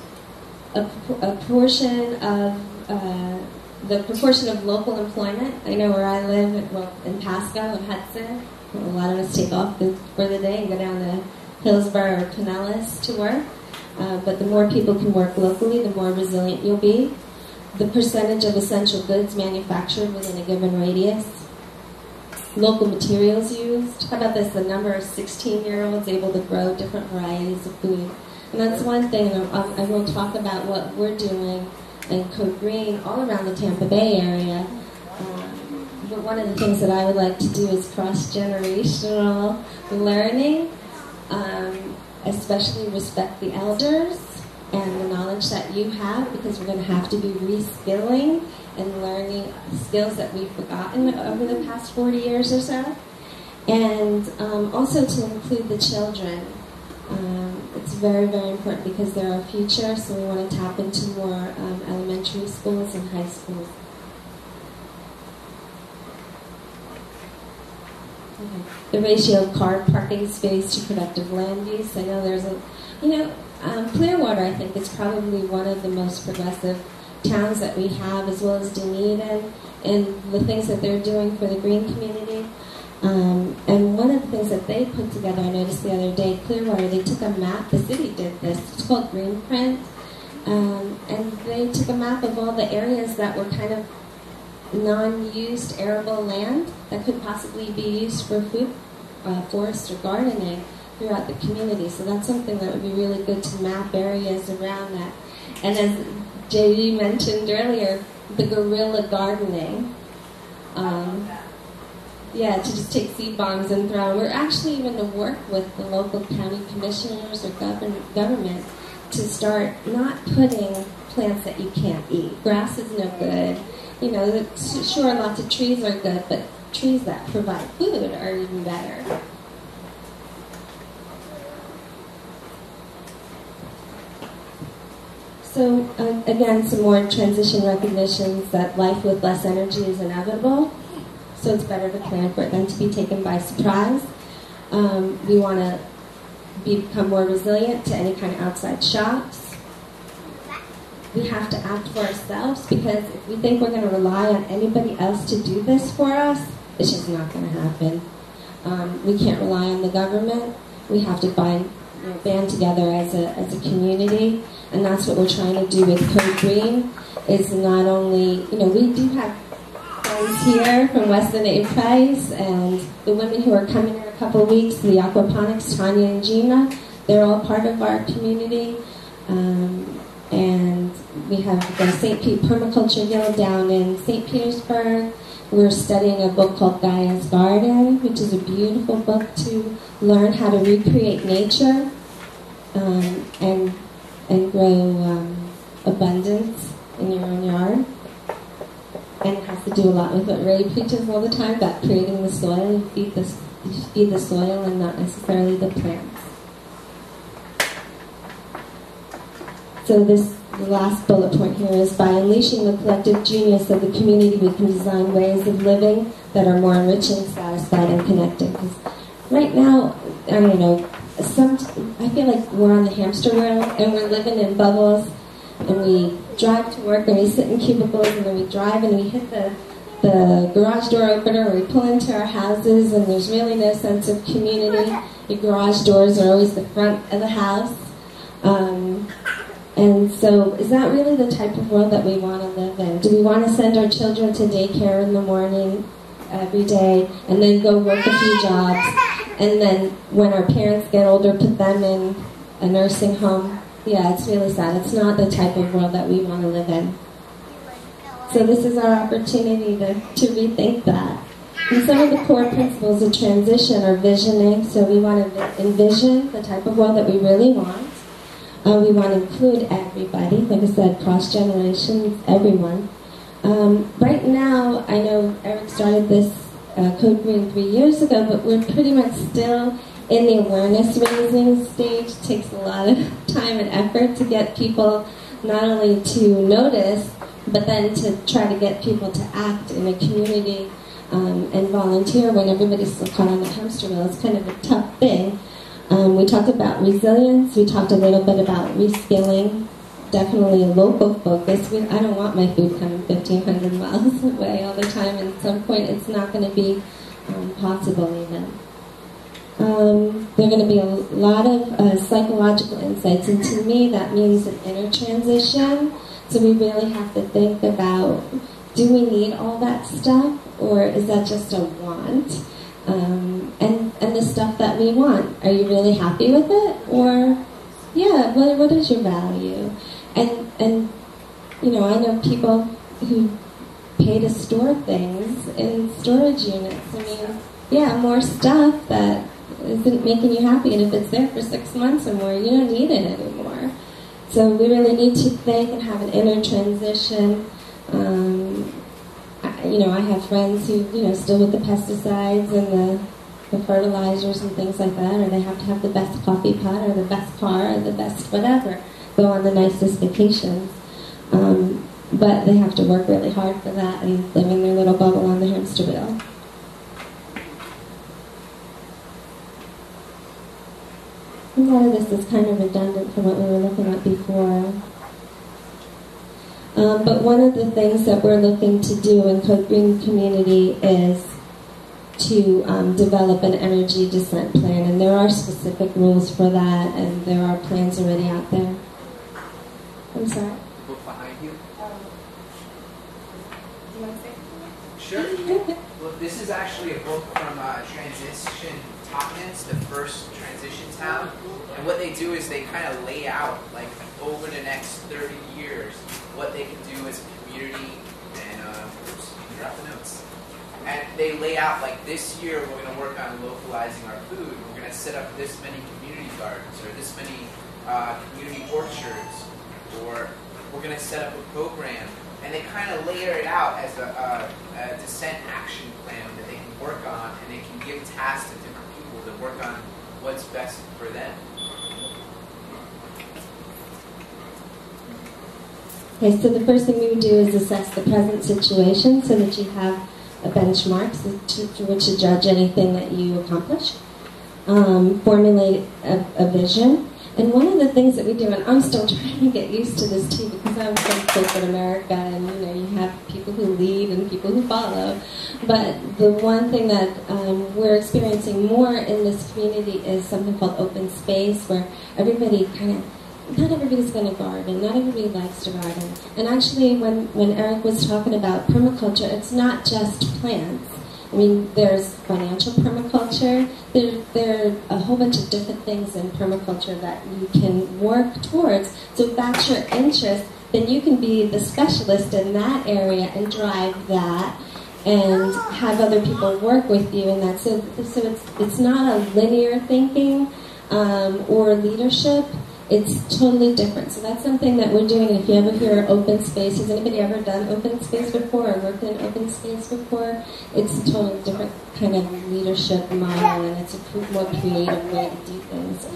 A portion of the proportion of local employment. I know where I live, in Pasco and Hudson. A lot of us take off for the day and go down to Hillsborough or Pinellas to work. But the more people can work locally, the more resilient you'll be. The percentage of essential goods manufactured within a given radius. Local materials used. How about this? The number of 16-year-olds able to grow different varieties of food. And that's one thing, I will talk about what we're doing in Code Green all around the Tampa Bay area. But one of the things that I would like to do is cross-generational learning, especially respect the elders and the knowledge that you have, because we're going to have to be reskilling and learning skills that we've forgotten over the past 40 years or so. And also to include the children. It's very, very important because they're our future, so we want to tap into more elementary schools and high schools. Okay. The ratio of car parking space to productive land use. I know there's Clearwater, I think, is probably one of the most progressive towns that we have, as well as Dunedin, and the things that they're doing for the green community. And one of the things that they put together, I noticed the other day, Clearwater, they took a map, the city did this, it's called Greenprint, and they took a map of all the areas that were kind of non-used arable land that could possibly be used for food, forest or gardening throughout the community. So that's something that would be really good to map areas around that. And as J.D. mentioned earlier, the guerrilla gardening. To just take seed bombs and throw them. We're actually even to work with the local county commissioners or government to start not putting plants that you can't eat. Grass is no good. Sure, lots of trees are good, but trees that provide food are even better. So, again, some more transition recognitions that life with less energy is inevitable. So it's better to plan for it than to be taken by surprise. We want to become more resilient to any kind of outside shocks. We have to act for ourselves, because if we think we're going to rely on anybody else to do this for us, it's just not going to happen. We can't rely on the government. We have to band together as a community, and that's what we're trying to do with Code Green. Is not only, we do have friends here from Weston A. Price, and the women who are coming in a couple of weeks, the aquaponics, Tanya and Gina, they're all part of our community. And we have the St. Pete Permaculture Guild down in St. Petersburg. We're studying a book called Gaia's Garden, which is a beautiful book to learn how to recreate nature and grow abundance in your own yard. and it has to do a lot with what Ray preaches all the time about creating the soil. You feed the soil and not necessarily the plants. So the last bullet point here is by unleashing the collective genius of the community, we can design ways of living that are more enriching, satisfied, and connected. Because right now, I don't know, I feel like we're on the hamster wheel and we're living in bubbles, and we drive to work and we sit in cubicles, and then we drive and we hit the garage door opener, or we pull into our houses, and there's really no sense of community. Your garage doors are always the front of the house. And so is that really the type of world that we want to live in? Do we want to send our children to daycare in the morning every day and then go work a few jobs, and then when our parents get older put them in a nursing home? Yeah, it's really sad. It's not the type of world that we want to live in. So this is our opportunity to rethink that. And some of the core principles of transition are visioning. So we want to envision the type of world that we really want. We want to include everybody, like I said, cross generations, everyone. Right now, I know Eric started this Code Green 3 years ago, but we're pretty much still in the awareness raising stage. It takes a lot of time and effort to get people not only to notice, but then to try to get people to act in a community and volunteer when everybody's still caught on the hamster wheel. It's kind of a tough thing. We talked about resilience. We talked a little bit about reskilling. Definitely a local focus. I don't want my food coming 1,500 miles away all the time, and at some point it's not going to be possible even. There are going to be a lot of psychological insights, and to me that means an inner transition. So we really have to think about, do we need all that stuff, or is that just a want? And the stuff that we want, are you really happy with it? Or, yeah, what is your value? And you know, I know people who pay to store things in storage units. I mean, yeah, more stuff that isn't making you happy, and if it's there for 6 months or more, you don't need it anymore. So we really need to think and have an inner transition. You know, I have friends who, you know, still with the pesticides and the fertilizers and things like that, or they have to have the best coffee pot or the best car or the best whatever, go on the nicest vacations. But they have to work really hard for that and live in their little bubble on the hamster wheel. A lot of this is kind of redundant from what we were looking at before. But one of the things that we're looking to do in Code Green Community is to develop an energy descent plan, and there are specific rules for that, and there are plans already out there. I'm sorry? The book behind you? Do you want to say Sure. Well, this is actually a book from Transition Topmans, the first transition town. And what they do is they kind of lay out, like, over the next 30 years, what they can do as a community. And, oops, you can drop the notes. And they lay out, like, this year we're going to work on localizing our food. We're going to set up this many community gardens, or this many community orchards, or we're going to set up a program. And they kind of layer it out as a descent action plan that they can work on, and they can give tasks to different people to work on what's best for them. Okay, so the first thing we would do is assess the present situation so that you have a benchmark to which to judge anything that you accomplish. Formulate a vision. And one of the things that we do, and I'm still trying to get used to this too, because I'm from corporate America, and you know, you have people who lead and people who follow. But the one thing that we're experiencing more in this community is something called open space, where everybody not everybody's going to garden, not everybody likes to garden. And actually, when Eric was talking about permaculture, it's not just plants. I mean, there's financial permaculture. There are a whole bunch of different things in permaculture that you can work towards. So if that's your interest, then you can be the specialist in that area and drive that and have other people work with you in that. So it's not a linear thinking or leadership. It's totally different. So that's something that we're doing. If you ever hear open space, has anybody ever done open space before or worked in open space before? It's a totally different kind of leadership model, and it's a more creative way to do things.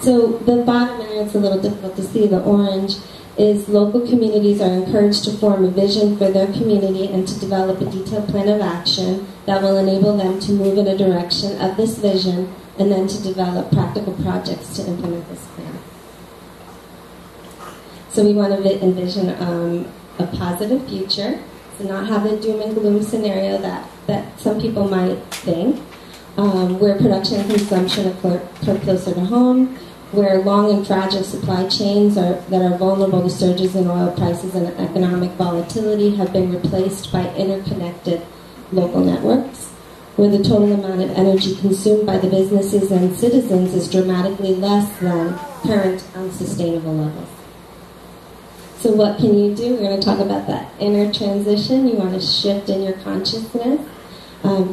So the bottom area, it's a little difficult to see, the orange, is local communities are encouraged to form a vision for their community and to develop a detailed plan of action that will enable them to move in a direction of this vision and then to develop practical projects to implement this plan. So we want to envision a positive future, so not have the doom and gloom scenario that some people might think, where production and consumption occur closer to home, where long and fragile supply chains that are vulnerable to surges in oil prices and economic volatility have been replaced by interconnected local networks, where the total amount of energy consumed by the businesses and citizens is dramatically less than current unsustainable levels. So what can you do? We're going to talk about that inner transition. You want to shift in your consciousness.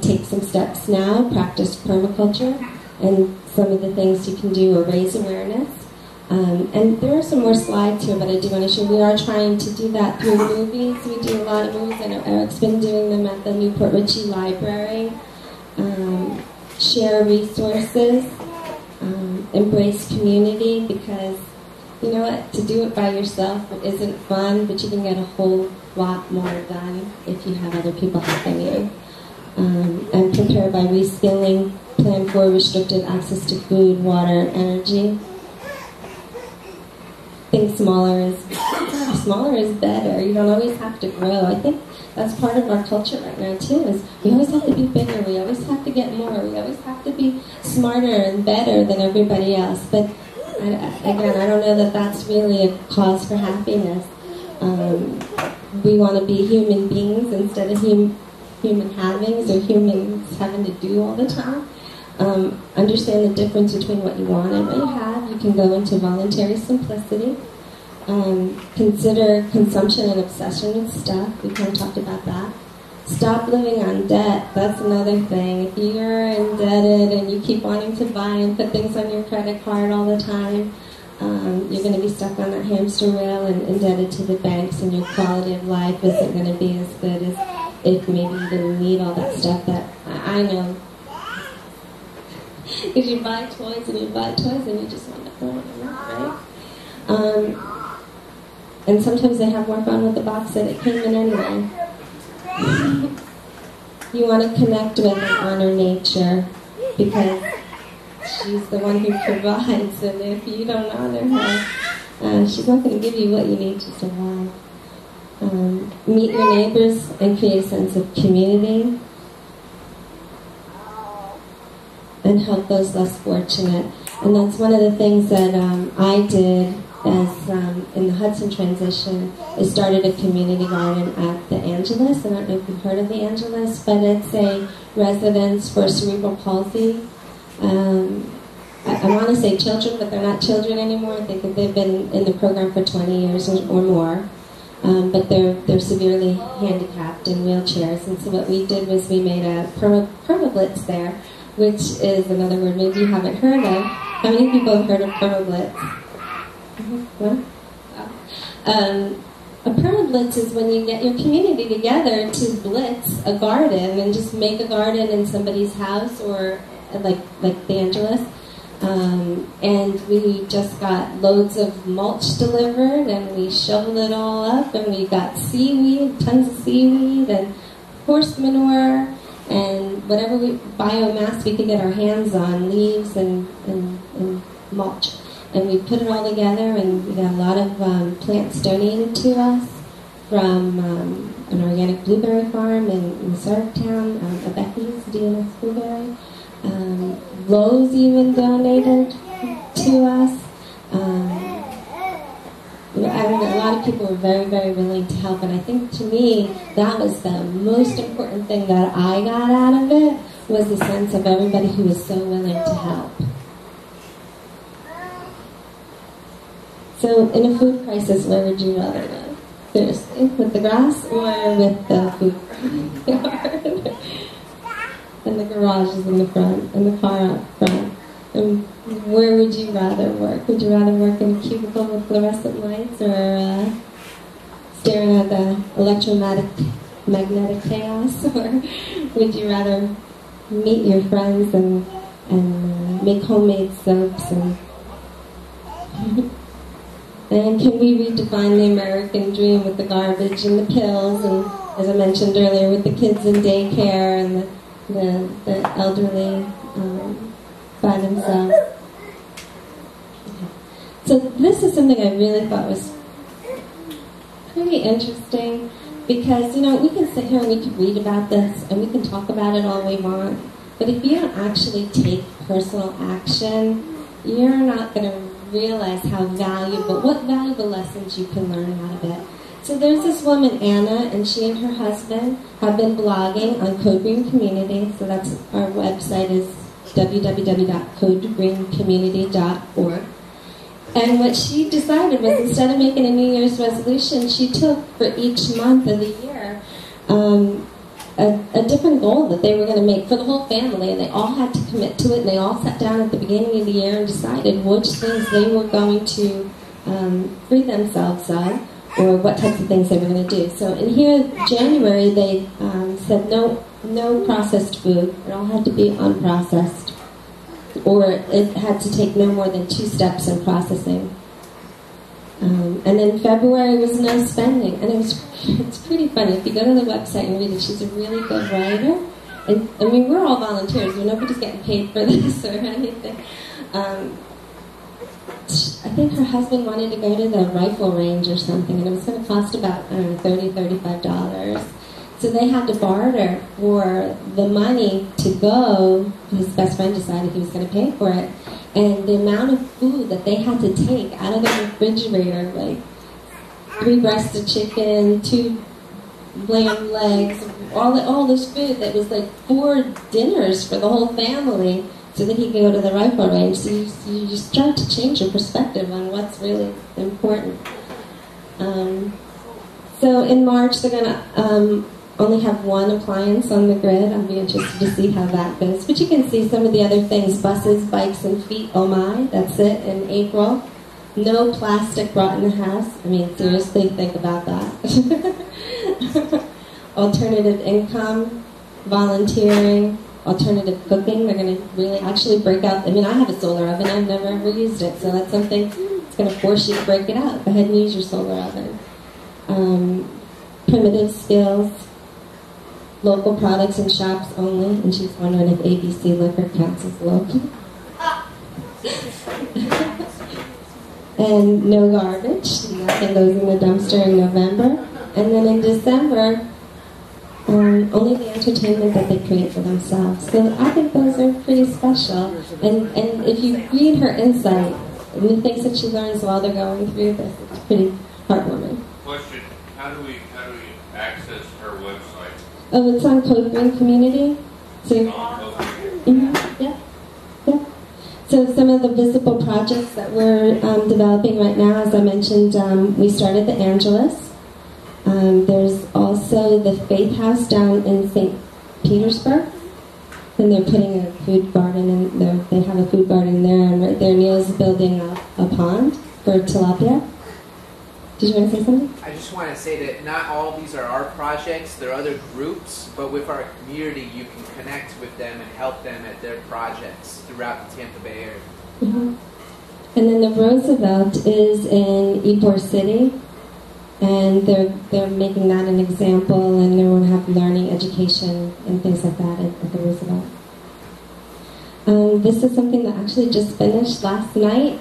Take some steps now, practice permaculture, and some of the things you can do are raise awareness. And there are some more slides here, but I do want to show we are trying to do that through movies. We do a lot of movies. I know Eric's been doing them at the Newport Richey Library. Share resources, embrace community, because you know what, to do it by yourself isn't fun, but you can get a whole lot more done if you have other people helping you. And prepare by reskilling, plan for restricted access to food, water, energy. Think smaller is better. You don't always have to grow. I think that's part of our culture right now too, is we always have to be bigger, we always have to get more, we always have to be smarter and better than everybody else. But again, I don't know that that's really a cause for happiness. We want to be human beings instead of human havings or humans having to do all the time. Understand the difference between what you want and what you have. You can go into voluntary simplicity. Consider consumption and obsession with stuff. We kind of talked about that. Stop living on debt. That's another thing. If you're indebted and you keep wanting to buy and put things on your credit card all the time, you're going to be stuck on that hamster wheel and indebted to the banks, and your quality of life isn't going to be as good as if maybe you didn't need all that stuff that I know. Because you buy toys and you just want to throw them out, right? And sometimes they have more fun with the box that it came in anyway. You want to connect with and honor nature, because she's the one who provides, and if you don't honor her, she's not going to give you what you need to survive. Meet your neighbors and create a sense of community, and help those less fortunate. And that's one of the things that I did as in the Hudson transition. I started a community garden at the Angelus. I don't know if you've heard of the Angelus, but it's a residence for cerebral palsy. I want to say children, but they're not children anymore. I think that they've been in the program for 20 years or more. But they're severely handicapped in wheelchairs. And so what we did was we made a permablitz there, which is another word maybe you haven't heard of. How many people have heard of permablitz? What? A permablitz is when you get your community together to blitz a garden and just make a garden in somebody's house, or like the Angelus. And we just got loads of mulch delivered, and we shoveled it all up, and we got seaweed, tons of seaweed, and horse manure, and whatever biomass we could get our hands on, leaves and mulch. And we put it all together, and we got a lot of plants donated to us from an organic blueberry farm in Sartown, a Becky's, DNS Blueberry. Lowe's even donated to us. A lot of people were very, very willing to help, and I think to me that was the most important thing that I got out of it, was the sense of everybody who was so willing to help. So in a food crisis, where would you rather live? Seriously, with the grass or with the food? And and the garage is in the front, and the car out front. And where would you rather work? Would you rather work in a cubicle with fluorescent lights, or staring at the electromagnetic chaos, or would you rather meet your friends and make homemade soaps and can we redefine the American dream with the garbage and the pills, and as I mentioned earlier, with the kids in daycare and the elderly by themselves. So this is something I really thought was pretty interesting, because, you know, we can sit here and we can read about this and we can talk about it all we want, but if you don't actually take personal action, you're not going to realize what valuable lessons you can learn out of it. So there's this woman, Anna, and she and her husband have been blogging on Code Green Community. So that's our website is www.codegreencommunity.org. And what she decided was, instead of making a New Year's resolution, she took for each month of the year a different goal that they were going to make for the whole family, and they all had to commit to it, and they all sat down at the beginning of the year and decided which things they were going to free themselves of, or what types of things they were going to do. So in here, January, they said no processed food. It all had to be unprocessed, or it had to take no more than 2 steps in processing. And then February was no spending, and it's pretty funny. If you go to the website and read it, she's a really good writer. And I mean, we're all volunteers. Nobody's getting paid for this or anything. I think her husband wanted to go to the rifle range or something, and it was going to cost about $30, $35. So they had to barter for the money to go. His best friend decided he was going to pay for it. And the amount of food that they had to take out of the refrigerator, like 3 breasts of chicken, 2 lamb legs, all this food that was like 4 dinners for the whole family, so that he could go to the rifle range. So you start to change your perspective on what's really important. So in March, they're going to only have 1 appliance on the grid. I'll be interested to see how that goes. But you can see some of the other things: buses, bikes, and feet. Oh my, that's it. In April, no plastic brought in the house. I mean, seriously, think about that. Alternative income, volunteering, alternative cooking. They're going to really actually break out. I mean, I have a solar oven. I've never ever used it. So that's something that's going to force you to break it out. Go ahead and use your solar oven. Primitive skills. Local products and shops only, and she's wondering if ABC Liquor counts as local. And no garbage. Nothing goes in the dumpster in November. And then in December, only the entertainment that they create for themselves. So I think those are pretty special. And if you read her insight and the things that she learns while they're going through this, it's pretty heartwarming. Question: How do we access her website? Oh, it's on Code Green Community. So, yeah. So some of the visible projects that we're developing right now, as I mentioned, we started the Angelus. There's also the Faith House down in St. Petersburg, and they're putting a food garden in there. They have a food garden there, and right there Neil's building a pond for tilapia. Did you want to say something? I just want to say that not all of these are our projects. There are other groups, but with our community, you can connect with them and help them at their projects throughout the Tampa Bay area. Mm-hmm. And then the Roosevelt is in Ybor City, and they're making that an example, and they're going to have learning, education, and things like that at the Roosevelt. This is something that actually just finished last night.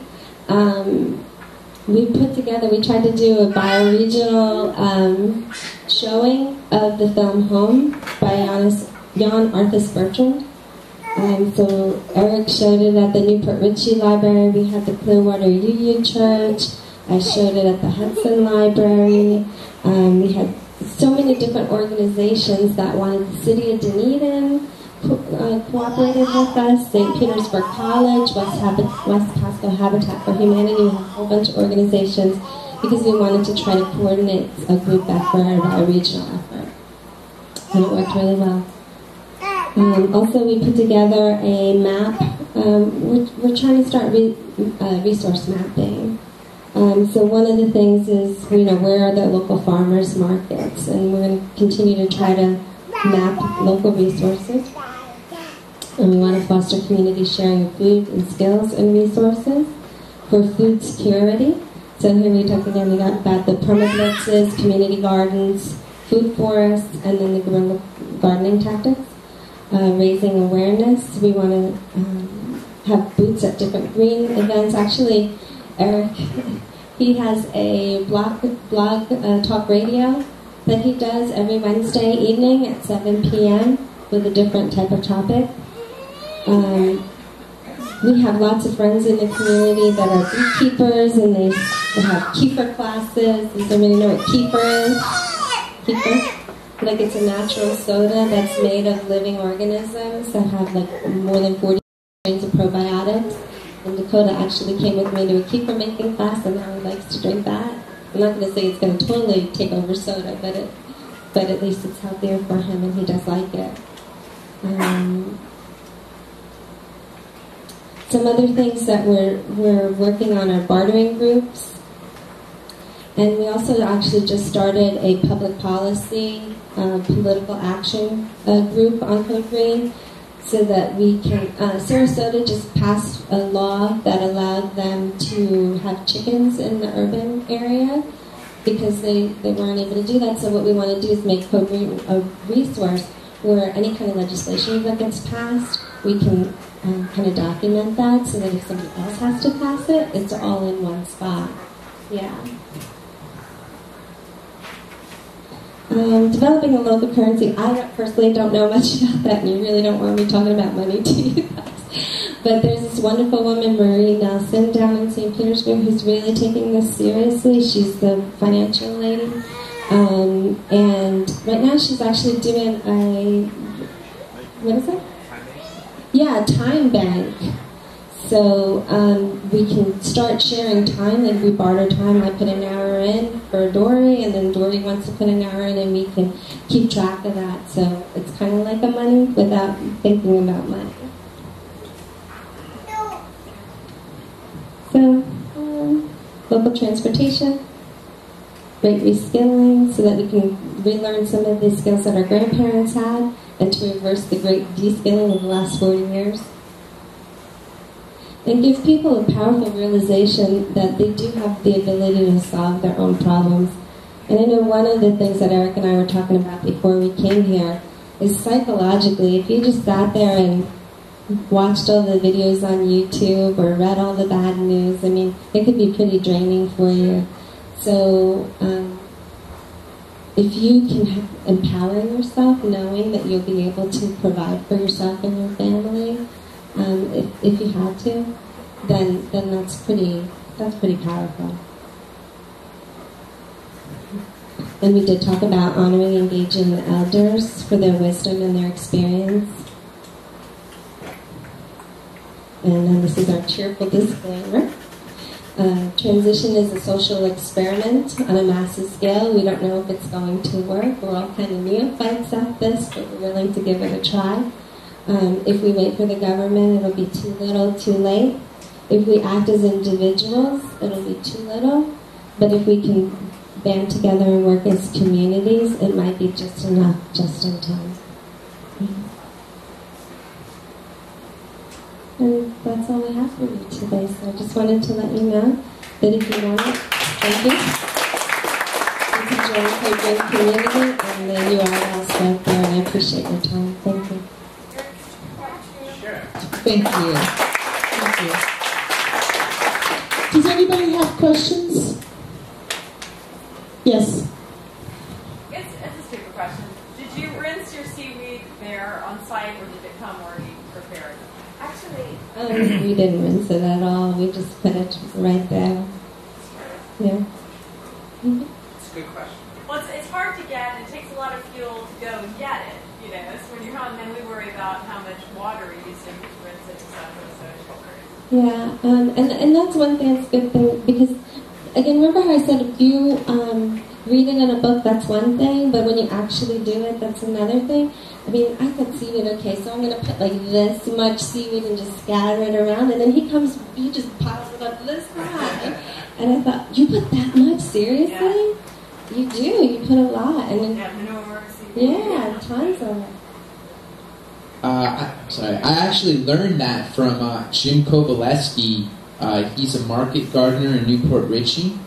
We tried to do a bioregional showing of the film Home by Jan Arthus Bertrand. So Eric showed it at the Newport Ritchie Library. We had the Clearwater UU Church. I showed it at the Hudson Library. We had so many different organizations that wanted. The City of Dunedin cooperated with us, St. Petersburg College, West Pasco Habitat for Humanity, and a whole bunch of organizations, because we wanted to try to coordinate a group effort, a regional effort. And it worked really well. Also, we put together a map. We're trying to start resource mapping. So one of the things is, where are the local farmers markets? And we're going to continue to try to map local resources. And we want to foster community sharing of food and skills and resources for food security. So here we talk again, we got about the permablitzes, community gardens, food forests, and then the guerrilla gardening tactics. Raising awareness. We want to have booths at different green events. Actually, Eric, he has a blog talk radio that he does every Wednesday evening at 7 p.m. with a different type of topic. We have lots of friends in the community that are beekeepers, and they have kefir classes. Does anybody know what kefir is? Kefir? Like, it's a natural soda that's made of living organisms that have like more than 40 strains of probiotics. And Dakota actually came with me to a kefir making class, and now he likes to drink that. I'm not going to say it's going to totally take over soda, but at least it's healthier for him, and he does like it. Some other things that we're working on are bartering groups. And we also actually just started a public policy, political action group on Code Green, so that we can, Sarasota just passed a law that allowed them to have chickens in the urban area because they weren't able to do that. So what we want to do is make Code Green a resource where any kind of legislation that gets passed, we can kind of document that so that if somebody else has to pass it, it's all in one spot. Yeah. Developing a local currency. I personally don't know much about that, and you really don't want me talking about money to you guys. But there's this wonderful woman, Marie Nelson, down in St. Petersburg, who's really taking this seriously. She's the financial lady. And right now she's actually doing what is it? Yeah, time bank. So we can start sharing time, like we barter time. I put an hour in for Dory, and then Dory wants to put an hour in, and we can keep track of that. So it's kind of like a money without thinking about money. So local transportation, great reskilling, so that we can relearn some of the skills that our grandparents had, and to reverse the great de-skilling of the last 40 years. And give people a powerful realization that they do have the ability to solve their own problems. And I know one of the things that Eric and I were talking about before we came here is psychologically, if you just sat there and watched all the videos on YouTube or read all the bad news, I mean, it could be pretty draining for you. So if you can empower yourself knowing that you'll be able to provide for yourself and your family, if you had to, then that's pretty powerful. And we did talk about honoring and engaging the elders for their wisdom and their experience. And then this is our cheerful disclaimer. Transition is a social experiment on a massive scale. We don't know if it's going to work. We're all kind of neophytes at this, but we're willing to give it a try. If we wait for the government, it'll be too little, too late. If we act as individuals, it'll be too little. But if we can band together and work as communities, it might be just enough, just in time. And that's all I have for you today. So I just wanted to let you know that if you want it, thank you. You can join Code Green community, and then you are all out there, and I appreciate your time. Thank you. Thank you. Thank you. Does anybody have questions? Yes. It's a stupid question. Did you rinse your seaweed there on site, or did it come already prepared? Actually, we didn't rinse it at all. We just put it right there. Yeah. Mm-hmm. It's a good question. Well, it's hard to get, and it takes a lot of fuel to go and get it. So when you're home, then we worry about how much water you're using to rinse it, etc. Yeah, and that's one thing that's a good thing, because, again, remember how I said if read it in a book, that's one thing, but when you actually do it, that's another thing. I mean, I thought seaweed, okay, so I'm going to put like this much seaweed and just scatter it around, and then he just piles it up this high. And I thought, you put that much? Seriously? Yeah. You do, you put a lot. And then, Yeah, manure, seaweed. yeah, tons of it. I actually learned that from Jim Kowaleski. He's a market gardener in Newport Richey.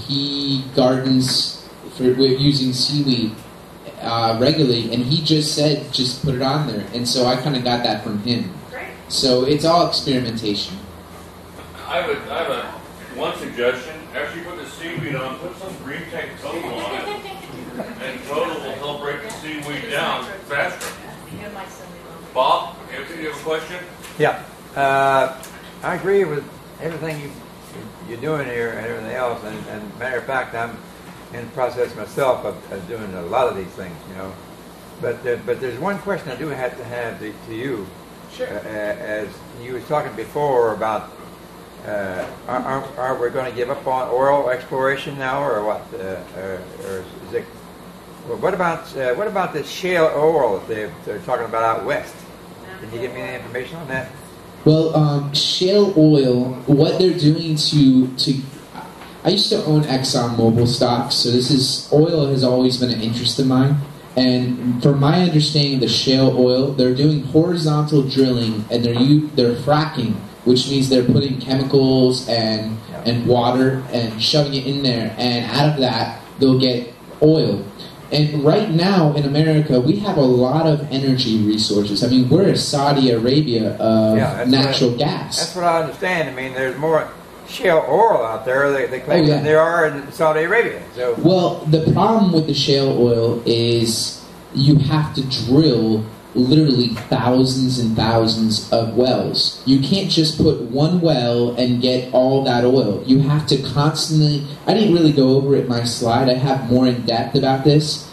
He gardens with using seaweed regularly, and he just said, just put it on there. And so I kind of got that from him. Great. So it's all experimentation. I have one suggestion. After you put the seaweed on, put some green tank total on it, and total will help break the seaweed down faster. Bob, you have a question? Yeah. I agree with everything you're doing here and everything else. And matter of fact, I'm in the process myself of doing a lot of these things, you know. But there's one question I do have to have to you. Sure. As you was talking before about, are we going to give up on oil exploration now, or what? Or is it? Well, what about the shale oil that they're talking about out west? Can you give me any information on that? Well, shale oil, what they're doing to I used to own ExxonMobil stocks, so oil has always been an interest of mine. And from my understanding, the shale oil, they're doing horizontal drilling, and they're fracking, which means they're putting chemicals and water and shoving it in there, and out of that they'll get oil. And right now in America, we have a lot of energy resources. I mean, we're a Saudi Arabia of natural gas. That's what I understand. I mean, there's more shale oil out there, they claim, than there are in Saudi Arabia. So. Well, the problem with the shale oil is you have to drill literally thousands and thousands of wells. You can't just put one well and get all that oil. You have to constantly, I didn't really go over it in my slide, I have more in depth about this.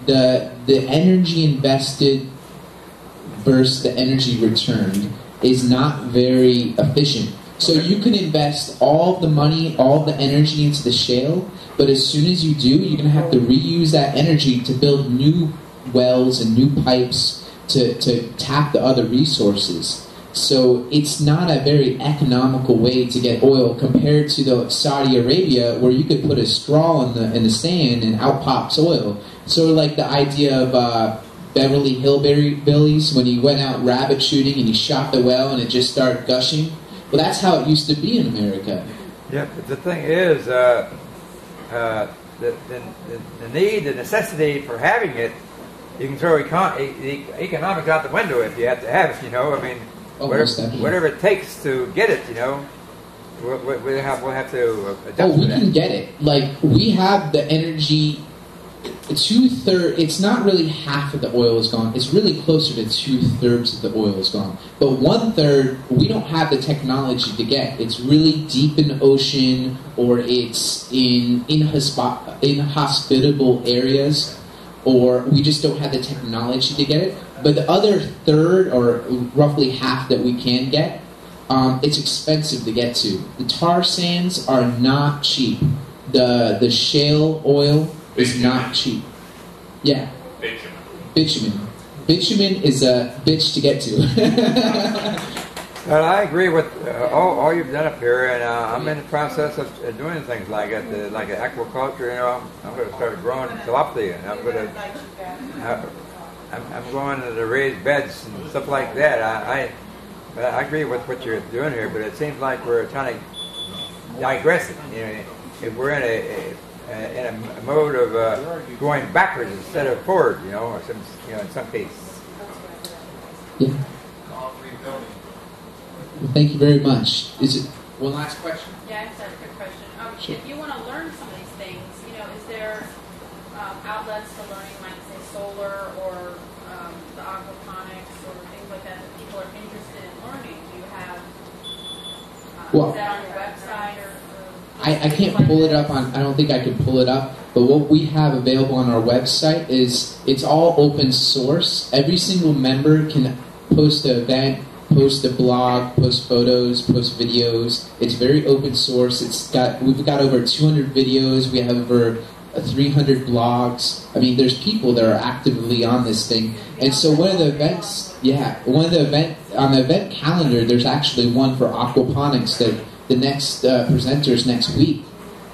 The energy invested versus the energy returned is not very efficient. So you can invest all the money, all the energy into the shale, but as soon as you do, you're going to have to reuse that energy to build new wells and new pipes to tap the other resources. So it's not a very economical way to get oil compared to the Saudi Arabia, where you could put a straw in the sand and out pops oil. So like the idea of Beverly Hillbillies, when he went out rabbit shooting and he shot the well and it just started gushing. Well, that's how it used to be in America. Yeah, but the thing is, the need, the necessity for having it, you can throw economics out the window if you have to have it, you know. I mean, whatever it takes to get it, you know, we'll have to adapt to that. Oh, we can get it. Like, we have the energy. 2/3, it's not really half of the oil is gone. It's really closer to 2/3 of the oil is gone. But 1/3, we don't have the technology to get. It's really deep in the ocean, or it's in inhospitable areas, or we just don't have the technology to get it. But the other third, or roughly half that we can get, it's expensive to get to. The tar sands are not cheap. The shale oil is not cheap. Yeah. Bitumen. Bitumen is a bitch to get to. Well, I agree with all you've done up here, and I'm in the process of doing things like it, like aquaculture. You know, I'm going to start growing tilapia, and I'm going to raise beds and stuff like that. I agree with what you're doing here, but it seems like we're trying to digress it. You know, if we're in a mode of going backwards instead of forward, you know, or some, in some cases. Yeah. Well, thank you very much. Is it one last question? Yeah, I just have a quick question. Sure. If you want to learn some of these things, is there outlets for learning, like say solar or the aquaponics or things like that people are interested in learning? Do you have is that on your website or I can't pull it up on. I don't think I can pull it up. But what we have available on our website is it's all open source. Every single member can post an event, post a blog, post photos, post videos. It's very open source. We've got over 200 videos. We have over 300 blogs. I mean, there's people that are actively on this thing. And so on the event calendar, there's actually one for aquaponics that the next presenters next week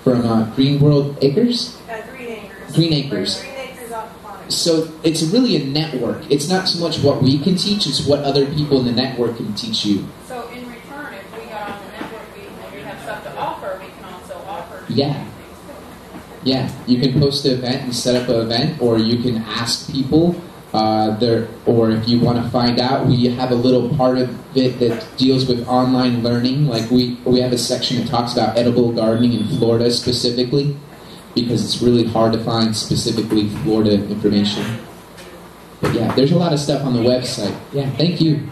from Green World Acres? Green Acres. Green Acres. Green Acres Aquaponics. So it's really a network. It's not so much what we can teach, it's what other people in the network can teach you. So in return, if we got on the network, we have stuff to offer, we can also offer Yeah. things too. Yeah, you can post an event and set up an event, or you can ask people or if you want to find out, we have a little part of it that deals with online learning. Like we have a section that talks about edible gardening in Florida specifically, because it's really hard to find specifically Florida information. But yeah, there's a lot of stuff on the website. Yeah, thank you.